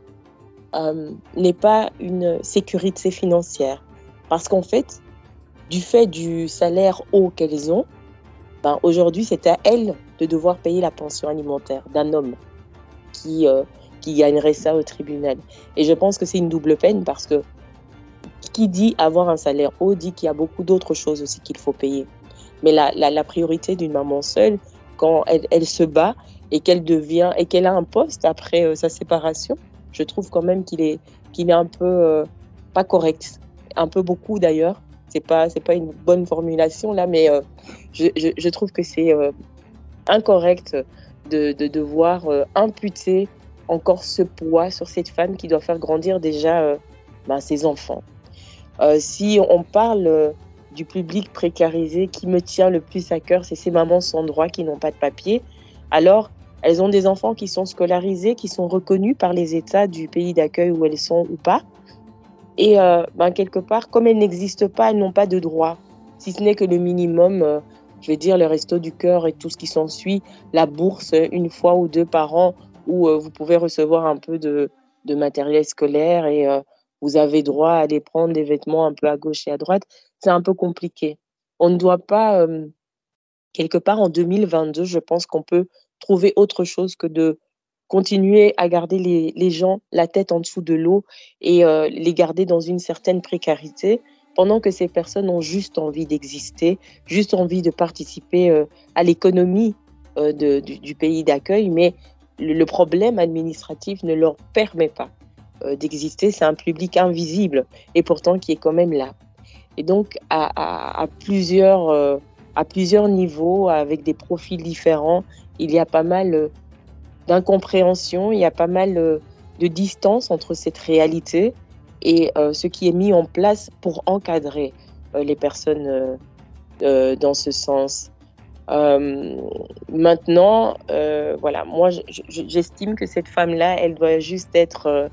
n'est pas une sécurité financière. Parce qu'en fait, du fait du salaire haut qu'elles ont, aujourd'hui, c'est à elles de devoir payer la pension alimentaire d'un homme qui gagnerait ça au tribunal. Et je pense que c'est une double peine parce que qui dit avoir un salaire haut dit qu'il y a beaucoup d'autres choses aussi qu'il faut payer. Mais la priorité d'une maman seule, quand elle se bat et qu'elle a un poste après sa séparation, je trouve quand même qu'il est un peu pas correct, un peu beaucoup d'ailleurs. C'est pas une bonne formulation là, mais je trouve que c'est incorrect de devoir imputer encore ce poids sur cette femme qui doit faire grandir déjà ses enfants. Si on parle du public précarisé, qui me tient le plus à cœur, c'est ces mamans sans droit qui n'ont pas de papier. Alors, elles ont des enfants qui sont scolarisés, qui sont reconnus par les États du pays d'accueil où elles sont ou pas. Et quelque part, comme elles n'existent pas, elles n'ont pas de droit, si ce n'est que le minimum, je vais dire le resto du cœur et tout ce qui s'ensuit, la bourse une fois ou deux par an, où vous pouvez recevoir un peu de matériel scolaire et vous avez droit à aller prendre des vêtements un peu à gauche et à droite. C'est un peu compliqué. On ne doit pas, quelque part en 2022, je pense qu'on peut trouver autre chose que de continuer à garder les gens la tête en dessous de l'eau et les garder dans une certaine précarité pendant que ces personnes ont juste envie d'exister, juste envie de participer à l'économie du pays d'accueil, mais le problème administratif ne leur permet pas d'exister. C'est un public invisible et pourtant qui est quand même là. Et donc à plusieurs niveaux, avec des profils différents, il y a pas mal d'incompréhension, il y a pas mal de distance entre cette réalité et ce qui est mis en place pour encadrer les personnes dans ce sens. Maintenant, voilà, moi j'estime que cette femme-là, elle doit juste être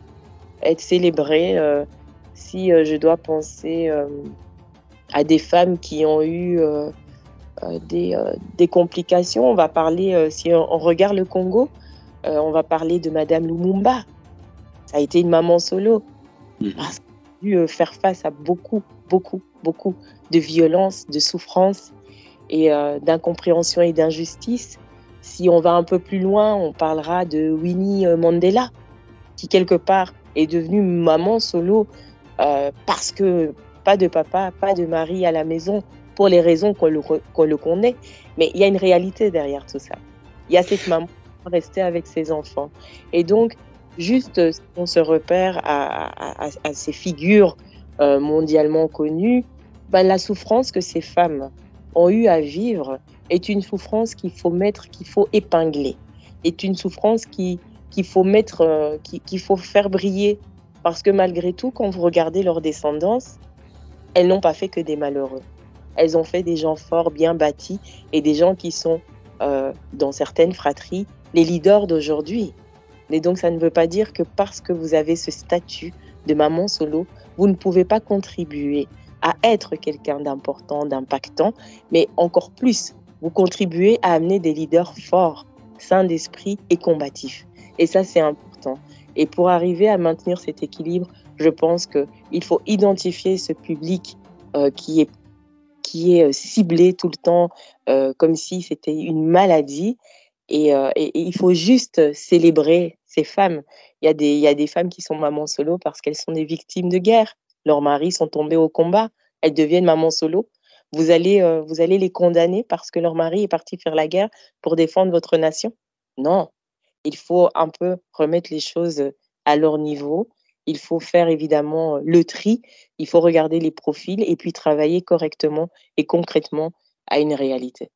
célébrée. Si je dois penser à des femmes qui ont eu des complications, on va parler, si on regarde le Congo, on va parler de Madame Lumumba. Ça a été une maman solo. Parce qu'elle a dû faire face à beaucoup de violence, de souffrance et d'incompréhension et d'injustice. Si on va un peu plus loin, on parlera de Winnie Mandela, qui quelque part est devenue maman solo parce que pas de papa, pas de mari à la maison, pour les raisons qu'on le connaît. Mais il y a une réalité derrière tout ça. Il y a cette maman rester avec ses enfants. Et donc, juste si on se repère à ces figures mondialement connues, la souffrance que ces femmes ont eu à vivre est une souffrance qu'il faut épingler, est une souffrance qu'il faut faire briller, parce que malgré tout, quand vous regardez leur descendance, elles n'ont pas fait que des malheureux. Elles ont fait des gens forts, bien bâtis, et des gens qui sont, dans certaines fratries, les leaders d'aujourd'hui. Et donc, ça ne veut pas dire que parce que vous avez ce statut de maman solo, vous ne pouvez pas contribuer à être quelqu'un d'important, d'impactant, mais encore plus, vous contribuez à amener des leaders forts, sains d'esprit et combatifs. Et ça, c'est important. Et pour arriver à maintenir cet équilibre, je pense qu'il faut identifier ce public qui est qui est ciblée tout le temps comme si c'était une maladie. Et il faut juste célébrer ces femmes. Il y a des femmes qui sont mamans solo parce qu'elles sont des victimes de guerre. Leurs maris sont tombés au combat. Elles deviennent mamans solo. Vous allez les condamner parce que leur mari est parti faire la guerre pour défendre votre nation? Non. Il faut un peu remettre les choses à leur niveau. Il faut faire évidemment le tri. Il faut regarder les profils et puis travailler correctement et concrètement à une réalité.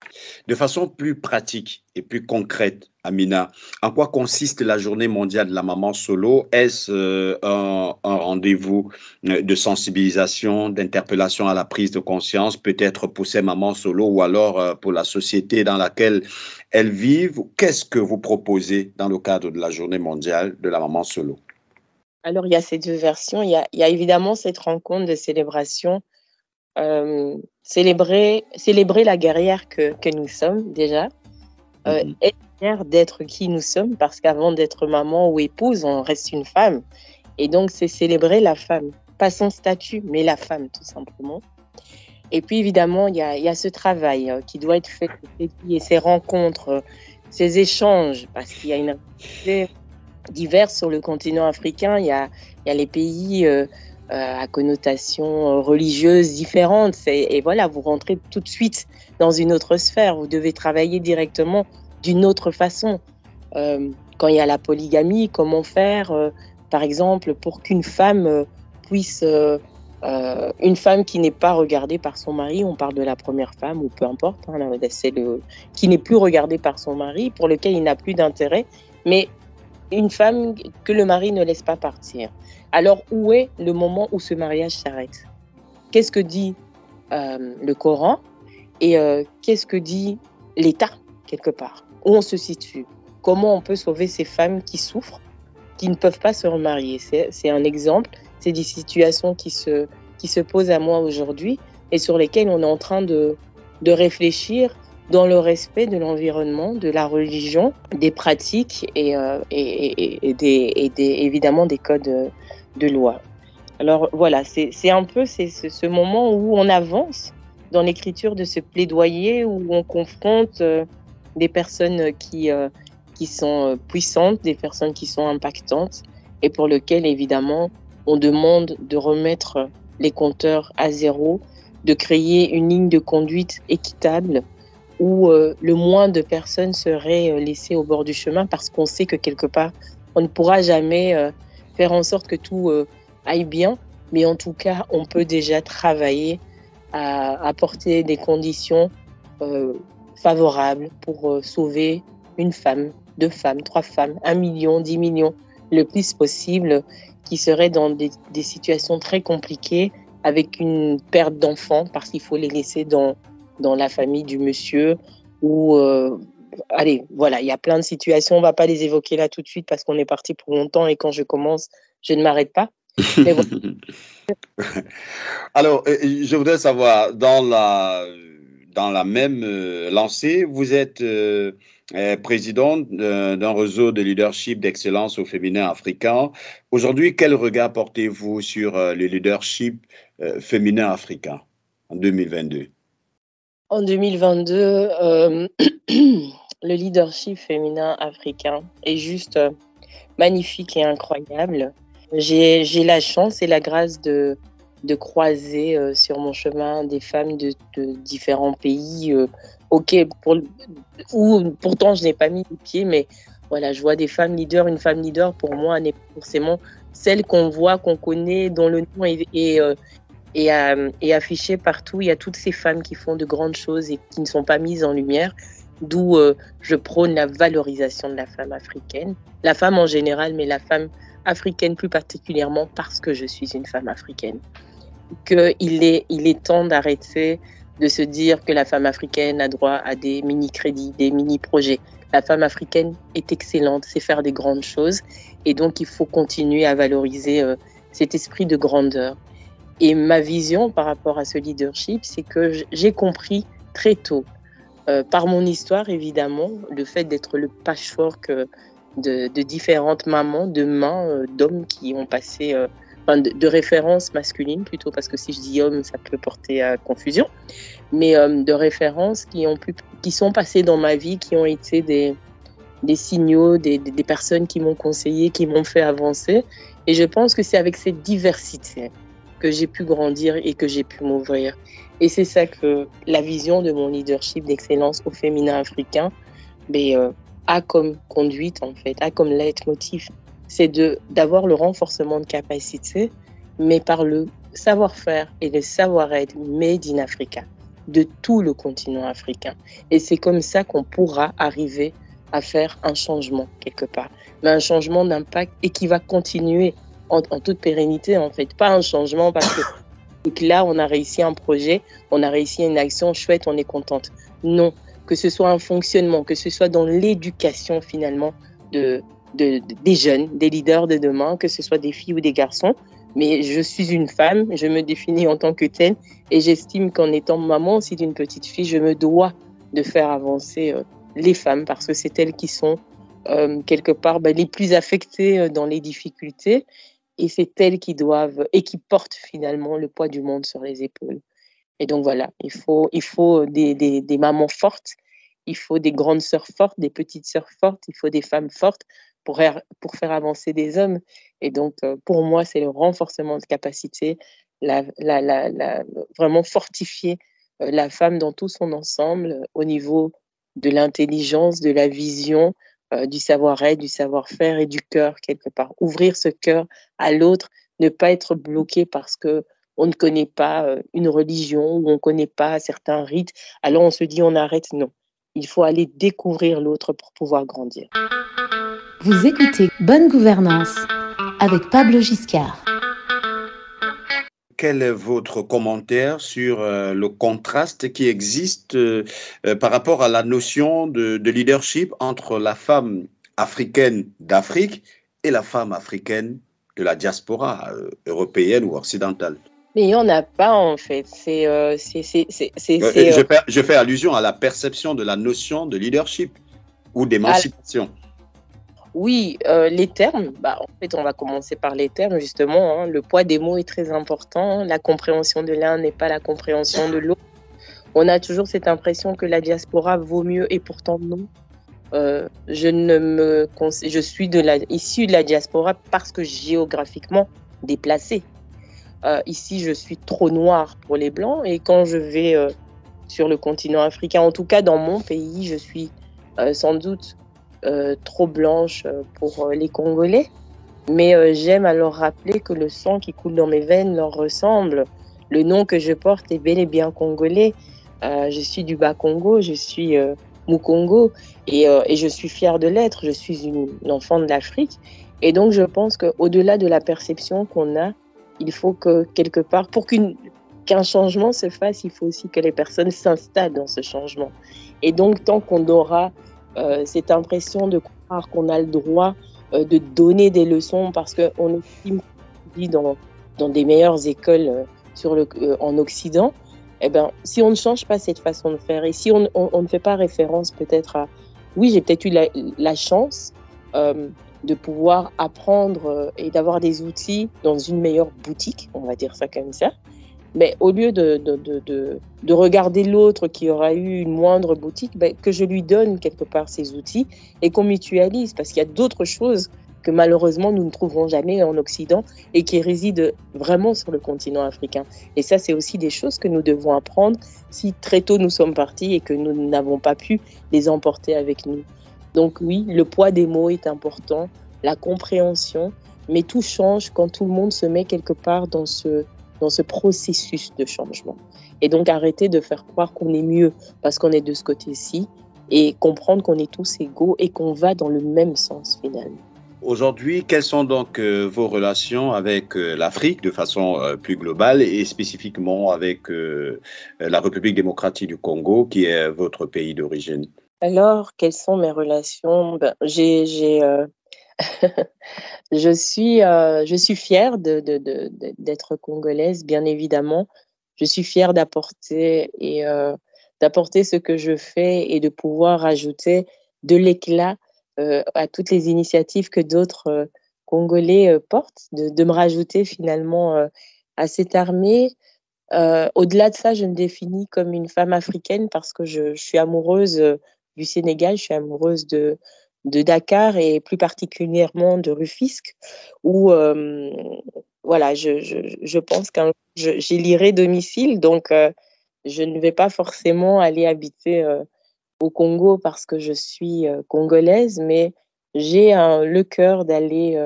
De façon plus pratique et plus concrète, Amina, en quoi consiste la journée mondiale de la maman solo? Est-ce un rendez-vous de sensibilisation, d'interpellation à la prise de conscience, peut-être pour ces mamans solo ou alors pour la société dans laquelle elles vivent? Qu'est-ce que vous proposez dans le cadre de la journée mondiale de la maman solo? Alors, il y a ces deux versions. Il y a évidemment cette rencontre de célébration. Célébrer la guerrière que nous sommes déjà, être fière d'être qui nous sommes, parce qu'avant d'être maman ou épouse, on reste une femme. Et donc, c'est célébrer la femme, pas son statut, mais la femme, tout simplement. Et puis, évidemment, il y a ce travail qui doit être fait, et ces rencontres, ces échanges, parce qu'il y a une réalité diverse sur le continent africain. Il y a les pays à connotation religieuse différente. Et voilà, vous rentrez tout de suite dans une autre sphère. Vous devez travailler directement d'une autre façon. Quand il y a la polygamie, comment faire, par exemple, pour qu'une femme puisse... une femme qui n'est pas regardée par son mari, on parle de la première femme ou peu importe, qui n'est plus regardée par son mari, pour lequel il n'a plus d'intérêt, mais une femme que le mari ne laisse pas partir. Alors, où est le moment où ce mariage s'arrête? Qu'est-ce que dit le Coran et qu'est-ce que dit l'État, quelque part? Où on se situe? Comment on peut sauver ces femmes qui souffrent, qui ne peuvent pas se remarier? C'est un exemple. C'est des situations qui se posent à moi aujourd'hui et sur lesquelles on est en train de réfléchir dans le respect de l'environnement, de la religion, des pratiques et évidemment des codes de loi. Alors voilà, c'est un peu ce moment où on avance dans l'écriture de ce plaidoyer, où on confronte des personnes qui sont puissantes, des personnes qui sont impactantes et pour lesquelles évidemment on demande de remettre les compteurs à zéro, de créer une ligne de conduite équitable où le moins de personnes seraient laissées au bord du chemin parce qu'on sait que quelque part, on ne pourra jamais faire en sorte que tout aille bien, mais en tout cas, on peut déjà travailler à apporter des conditions favorables pour sauver une femme, 2 femmes, 3 femmes, 1 million, 10 millions, le plus possible, qui seraient dans des situations très compliquées avec une perte d'enfants parce qu'il faut les laisser dans la famille du monsieur ou allez, voilà, il y a plein de situations, on ne va pas les évoquer là tout de suite parce qu'on est parti pour longtemps et quand je commence, je ne m'arrête pas. Mais voilà. Alors, je voudrais savoir, dans la même lancée, vous êtes président d'un réseau de leadership d'excellence au féminin africain. Aujourd'hui, quel regard portez-vous sur le leadership féminin africain en 2022? En 2022, le leadership féminin africain est juste magnifique et incroyable. J'ai la chance et la grâce de croiser sur mon chemin des femmes de différents pays où pourtant je n'ai pas mis les pieds, mais voilà, je vois des femmes leaders. Une femme leader, pour moi, n'est pas forcément celle qu'on voit, qu'on connaît, dont le nom est affiché partout. Il y a toutes ces femmes qui font de grandes choses et qui ne sont pas mises en lumière, d'où je prône la valorisation de la femme africaine, la femme en général, mais la femme africaine plus particulièrement parce que je suis une femme africaine. Il est temps d'arrêter de se dire que la femme africaine a droit à des mini-crédits, des mini-projets. La femme africaine est excellente, sait faire des grandes choses et donc il faut continuer à valoriser cet esprit de grandeur. Et ma vision par rapport à ce leadership, c'est que j'ai compris très tôt, par mon histoire évidemment, le fait d'être le patchwork de différentes mamans, de mains d'hommes qui ont passé enfin de référence masculine plutôt, parce que si je dis homme, ça peut porter à confusion, mais de références qui sont passées dans ma vie, qui ont été des signaux, des personnes qui m'ont conseillé, qui m'ont fait avancer. Et je pense que c'est avec cette diversité que j'ai pu grandir et que j'ai pu m'ouvrir. Et c'est ça que la vision de mon leadership d'excellence au féminin africain a comme conduite, en fait, a comme leitmotiv. C'est d'avoir le renforcement de capacité, mais par le savoir-faire et le savoir-être made in Africa, de tout le continent africain. Et c'est comme ça qu'on pourra arriver à faire un changement quelque part, mais un changement d'impact et qui va continuer en toute pérennité, en fait. Pas un changement parce que là, on a réussi un projet, on a réussi une action chouette, on est contente. Non, que ce soit un fonctionnement, que ce soit dans l'éducation finalement des jeunes, des leaders de demain, que ce soit des filles ou des garçons. Mais je suis une femme, je me définis en tant que telle et j'estime qu'en étant maman aussi d'une petite fille, je me dois de faire avancer les femmes parce que c'est elles qui sont quelque part les plus affectées dans les difficultés et c'est elles qui doivent et qui portent finalement le poids du monde sur les épaules. Et donc voilà, il faut des mamans fortes, il faut des grandes sœurs fortes, des petites sœurs fortes, il faut des femmes fortes pour faire avancer des hommes. Et donc, pour moi, c'est le renforcement de capacité, vraiment fortifier la femme dans tout son ensemble au niveau de l'intelligence, de la vision, du savoir-être, du savoir-faire et du cœur, quelque part. Ouvrir ce cœur à l'autre, ne pas être bloqué parce que on ne connaît pas une religion ou on ne connaît pas certains rites. Alors, on se dit, on arrête. Non. Il faut aller découvrir l'autre pour pouvoir grandir. Vous écoutez Bonne Gouvernance avec Pablo Giscard. Quel est votre commentaire sur le contraste qui existe par rapport à la notion de leadership entre la femme africaine d'Afrique et la femme africaine de la diaspora européenne ou occidentale? Mais il n'y en a pas, en fait. Je fais allusion à la perception de la notion de leadership ou d'émancipation. Oui, les termes, en fait, on va commencer par les termes, justement. Le poids des mots est très important. La compréhension de l'un n'est pas la compréhension de l'autre. On a toujours cette impression que la diaspora vaut mieux et pourtant non. Je suis issue de la diaspora parce que géographiquement déplacée. Ici, je suis trop noire pour les Blancs et quand je vais sur le continent africain, en tout cas dans mon pays, je suis sans doute trop blanche pour les Congolais. Mais j'aime à leur rappeler que le sang qui coule dans mes veines leur ressemble. Le nom que je porte est bel et bien congolais. Je suis du Bas-Congo, je suis Mukongo et je suis fière de l'être. Je suis une enfant de l'Afrique. Et donc, je pense qu'au-delà de la perception qu'on a, il faut que, quelque part, pour qu'un changement se fasse, il faut aussi que les personnes s'installent dans ce changement. Et donc, tant qu'on aura cette impression de croire qu'on a le droit de donner des leçons parce qu'on estime qu'on vit dans des meilleures écoles en Occident, si on ne change pas cette façon de faire et si on ne fait pas référence peut-être à... Oui, j'ai peut-être eu la chance de pouvoir apprendre et d'avoir des outils dans une meilleure boutique, on va dire ça comme ça. Mais au lieu de regarder l'autre qui aura eu une moindre boutique, que je lui donne quelque part ces outils et qu'on mutualise parce qu'il y a d'autres choses que malheureusement nous ne trouverons jamais en Occident et qui résident vraiment sur le continent africain. Et ça, c'est aussi des choses que nous devons apprendre si très tôt nous sommes partis et que nous n'avons pas pu les emporter avec nous. Donc oui, le poids des mots est important, la compréhension, mais tout change quand tout le monde se met quelque part dans ce processus de changement. Et donc arrêter de faire croire qu'on est mieux parce qu'on est de ce côté-ci et comprendre qu'on est tous égaux et qu'on va dans le même sens finalement. Aujourd'hui, quelles sont donc vos relations avec l'Afrique de façon plus globale et spécifiquement avec la République démocratique du Congo qui est votre pays d'origine? Alors, quelles sont mes relations? Je suis fière d'être congolaise, bien évidemment. Je suis fière d'apporter ce que je fais et de pouvoir ajouter de l'éclat à toutes les initiatives que d'autres congolais portent, de me rajouter finalement à cette armée. Au-delà de ça, je me définis comme une femme africaine parce que je suis amoureuse du Sénégal, je suis amoureuse de Dakar et plus particulièrement de Rufisque, où voilà, je pense que j'élirai domicile, donc je ne vais pas forcément aller habiter au Congo parce que je suis congolaise, mais j'ai le cœur d'aller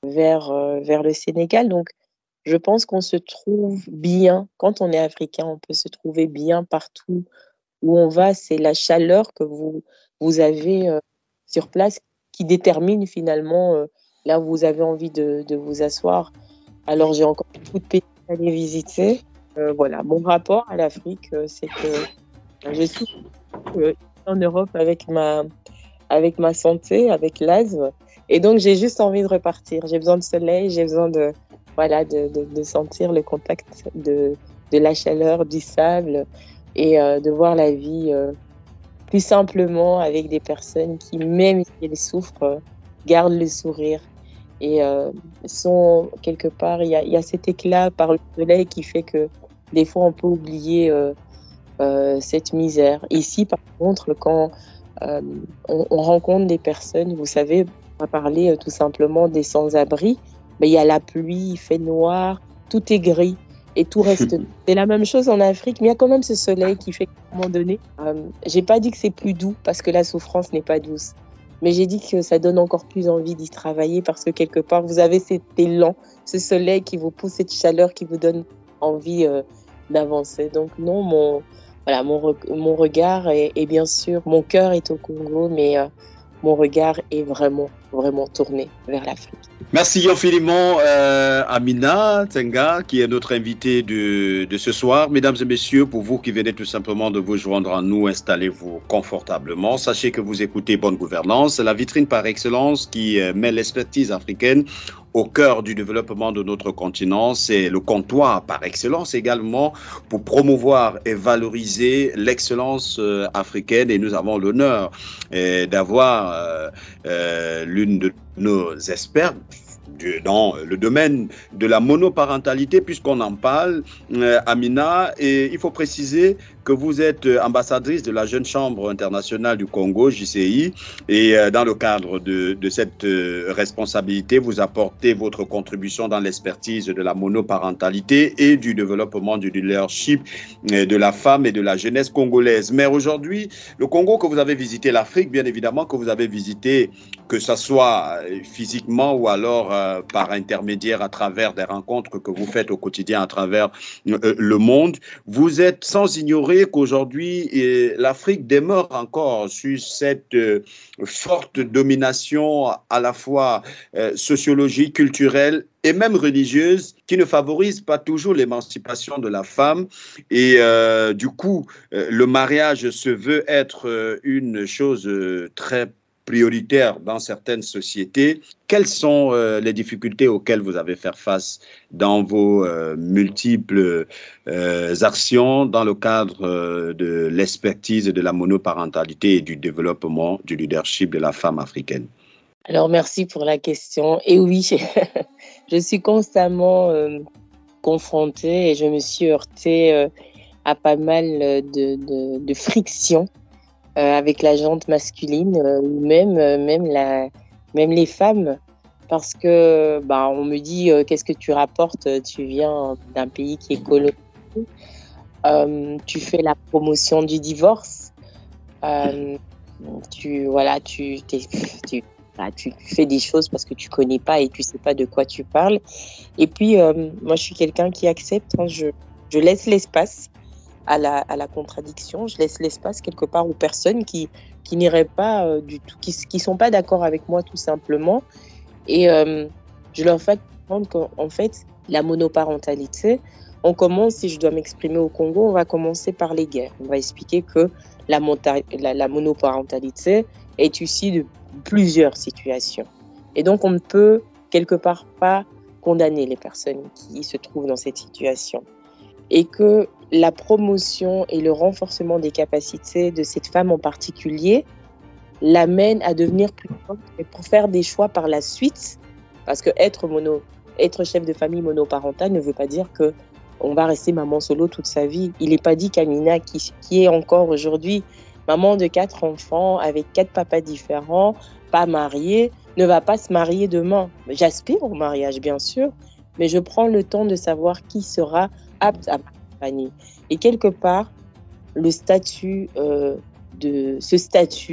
vers le Sénégal. Donc, je pense qu'on se trouve bien. Quand on est africain, on peut se trouver bien partout où on va. C'est la chaleur que vous avez sur place qui détermine finalement là où vous avez envie de vous asseoir. Alors, j'ai encore beaucoup de pays à aller visiter. Voilà, mon rapport à l'Afrique, c'est que je suis en Europe avec ma santé, avec l'asthme. Et donc, j'ai juste envie de repartir. J'ai besoin de soleil, j'ai besoin de sentir le contact de la chaleur, du sable et de voir la vie plus simplement avec des personnes qui, même si elles souffrent, gardent le sourire et sont quelque part, il y a cet éclat par le soleil qui fait que des fois on peut oublier cette misère. Ici, par contre, quand on rencontre des personnes, vous savez, on va parler tout simplement des sans-abri, mais il y a la pluie, il fait noir, tout est gris et tout reste. C'est la même chose en Afrique, mais il y a quand même ce soleil qui fait qu'à un moment donné, j'ai pas dit que c'est plus doux parce que la souffrance n'est pas douce, mais j'ai dit que ça donne encore plus envie d'y travailler parce que quelque part, vous avez cet élan, ce soleil qui vous pousse, cette chaleur qui vous donne envie d'avancer. Donc non, mon regard est bien sûr, mon cœur est au Congo, mais mon regard est vraiment tourné vers l'Afrique. Merci infiniment Amina Tenga, qui est notre invitée de ce soir. Mesdames et messieurs, pour vous qui venez tout simplement de vous joindre à nous, installez-vous confortablement. Sachez que vous écoutez Bonne Gouvernance, la vitrine par excellence qui met l'expertise africaine au cœur du développement de notre continent. C'est le comptoir par excellence également pour promouvoir et valoriser l'excellence africaine. Et nous avons l'honneur d'avoir l'une de nos experts dans le domaine de la monoparentalité, puisqu'on en parle, Amina, et il faut préciser que vous êtes ambassadrice de la Jeune Chambre internationale du Congo, JCI, et dans le cadre de cette responsabilité, vous apportez votre contribution dans l'expertise de la monoparentalité et du développement du leadership de la femme et de la jeunesse congolaise. Mais aujourd'hui, le Congo que vous avez visité, l'Afrique, bien évidemment, que vous avez visité, que ce soit physiquement ou alors par intermédiaire à travers des rencontres que vous faites au quotidien à travers le monde, vous êtes sans ignorer qu'aujourd'hui, l'Afrique demeure encore sur cette forte domination à la fois sociologique, culturelle et même religieuse qui ne favorise pas toujours l'émancipation de la femme. Et du coup, le mariage se veut être une chose très prioritaire dans certaines sociétés. Quelles sont les difficultés auxquelles vous avez fait face dans vos multiples actions dans le cadre de l'expertise de la monoparentalité et du développement du leadership de la femme africaine? Alors, merci pour la question. Et oui, je suis constamment confrontée et je me suis heurtée à pas mal de frictions avec la gente masculine ou même les femmes, parce que on me dit qu'est-ce que tu rapportes, tu viens d'un pays qui est colonisé, tu fais la promotion du divorce, tu fais des choses parce que tu connais pas et tu sais pas de quoi tu parles. Et puis moi je suis quelqu'un qui accepte, je laisse l'espace à la contradiction, je laisse l'espace quelque part aux personnes qui n'iraient pas du tout, qui sont pas d'accord avec moi tout simplement, et je leur fais comprendre qu'en fait la monoparentalité, on commence, si je dois m'exprimer au Congo, on va commencer par les guerres. On va expliquer que la monoparentalité est issue de plusieurs situations, et donc on ne peut quelque part pas condamner les personnes qui se trouvent dans cette situation, et que la promotion et le renforcement des capacités de cette femme en particulier l'amène à devenir plus forte et pour faire des choix par la suite, Parce que être chef de famille monoparentale ne veut pas dire que on va rester maman solo toute sa vie. Il n'est pas dit qu'Amina, qui est encore aujourd'hui maman de 4 enfants, avec 4 papas différents, pas mariée, ne va pas se marier demain. J'aspire au mariage, bien sûr, mais je prends le temps de savoir qui sera apte à m'accompagner. Et quelque part, le statut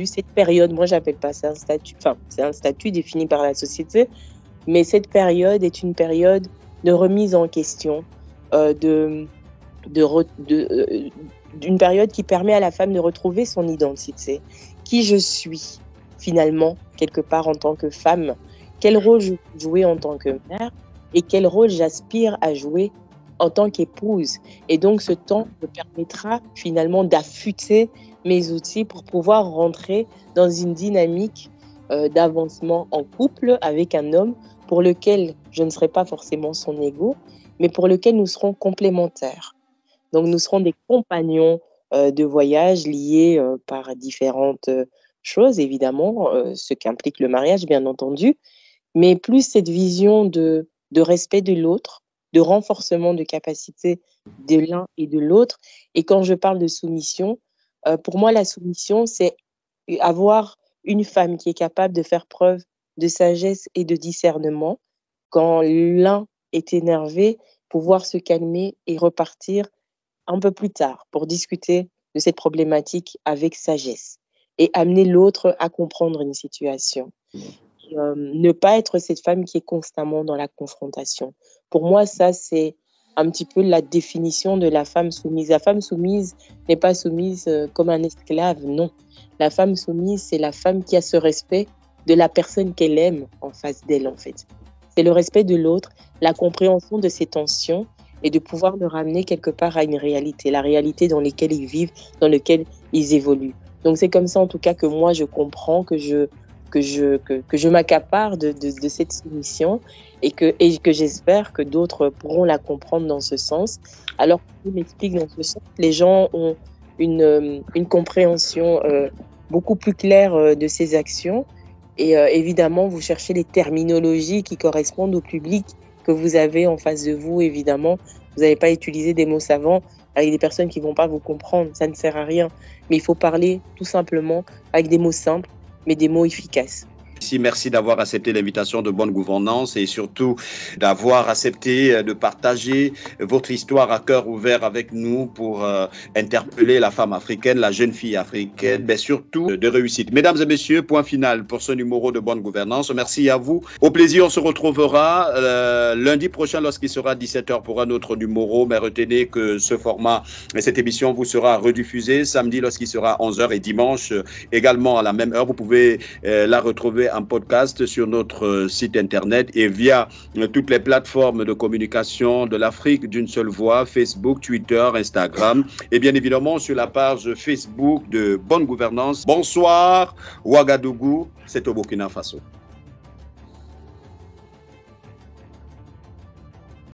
cette période, moi j'appelle pas ça un statut, enfin c'est un statut défini par la société, mais cette période est une période de remise en question, d'une période qui permet à la femme de retrouver son identité, qui je suis finalement quelque part en tant que femme, quel rôle je veux jouer en tant que mère et quel rôle j'aspire à jouer en tant qu'épouse. Et donc ce temps me permettra finalement d'affûter mes outils pour pouvoir rentrer dans une dynamique d'avancement en couple avec un homme pour lequel je ne serai pas forcément son égaux, mais pour lequel nous serons complémentaires. Donc nous serons des compagnons de voyage liés par différentes choses, évidemment, ce qu'implique le mariage, bien entendu, mais plus cette vision de respect de l'autre, de renforcement de capacité de l'un et de l'autre. Et quand je parle de soumission, pour moi, la soumission, c'est avoir une femme qui est capable de faire preuve de sagesse et de discernement. Quand l'un est énervé, pouvoir se calmer et repartir un peu plus tard pour discuter de cette problématique avec sagesse et amener l'autre à comprendre une situation. Ne pas être cette femme qui est constamment dans la confrontation. Pour moi, ça, c'est un petit peu la définition de la femme soumise. La femme soumise n'est pas soumise comme un esclave, non. La femme soumise, c'est la femme qui a ce respect de la personne qu'elle aime en face d'elle, en fait. C'est le respect de l'autre, la compréhension de ses tensions et de pouvoir le ramener quelque part à une réalité, la réalité dans laquelle ils vivent, dans laquelle ils évoluent. Donc c'est comme ça, en tout cas, que moi, je comprends, que je m'accapare de cette soumission et que j'espère que d'autres pourront la comprendre dans ce sens. Alors que je m'explique dans ce sens, les gens ont une compréhension beaucoup plus claire de ces actions et évidemment, vous cherchez les terminologies qui correspondent au public que vous avez en face de vous, évidemment. Vous n'allez pas utiliser des mots savants avec des personnes qui ne vont pas vous comprendre, ça ne sert à rien. Mais il faut parler tout simplement avec des mots simples, mais des mots efficaces. Merci d'avoir accepté l'invitation de Bonne Gouvernance et surtout d'avoir accepté de partager votre histoire à cœur ouvert avec nous pour interpeller la femme africaine, la jeune fille africaine, mais surtout de réussite. Mesdames et messieurs, point final pour ce numéro de Bonne Gouvernance. Merci à vous. Au plaisir, on se retrouvera lundi prochain lorsqu'il sera 17h pour un autre numéro. Mais retenez que ce format et cette émission vous sera rediffusée samedi lorsqu'il sera 11h et dimanche également à la même heure. Vous pouvez la retrouver en podcast sur notre site internet et via toutes les plateformes de communication de l'Afrique d'une seule voix, Facebook, Twitter, Instagram et bien évidemment sur la page Facebook de Bonne Gouvernance. Bonsoir, Ouagadougou, c'est au Burkina Faso.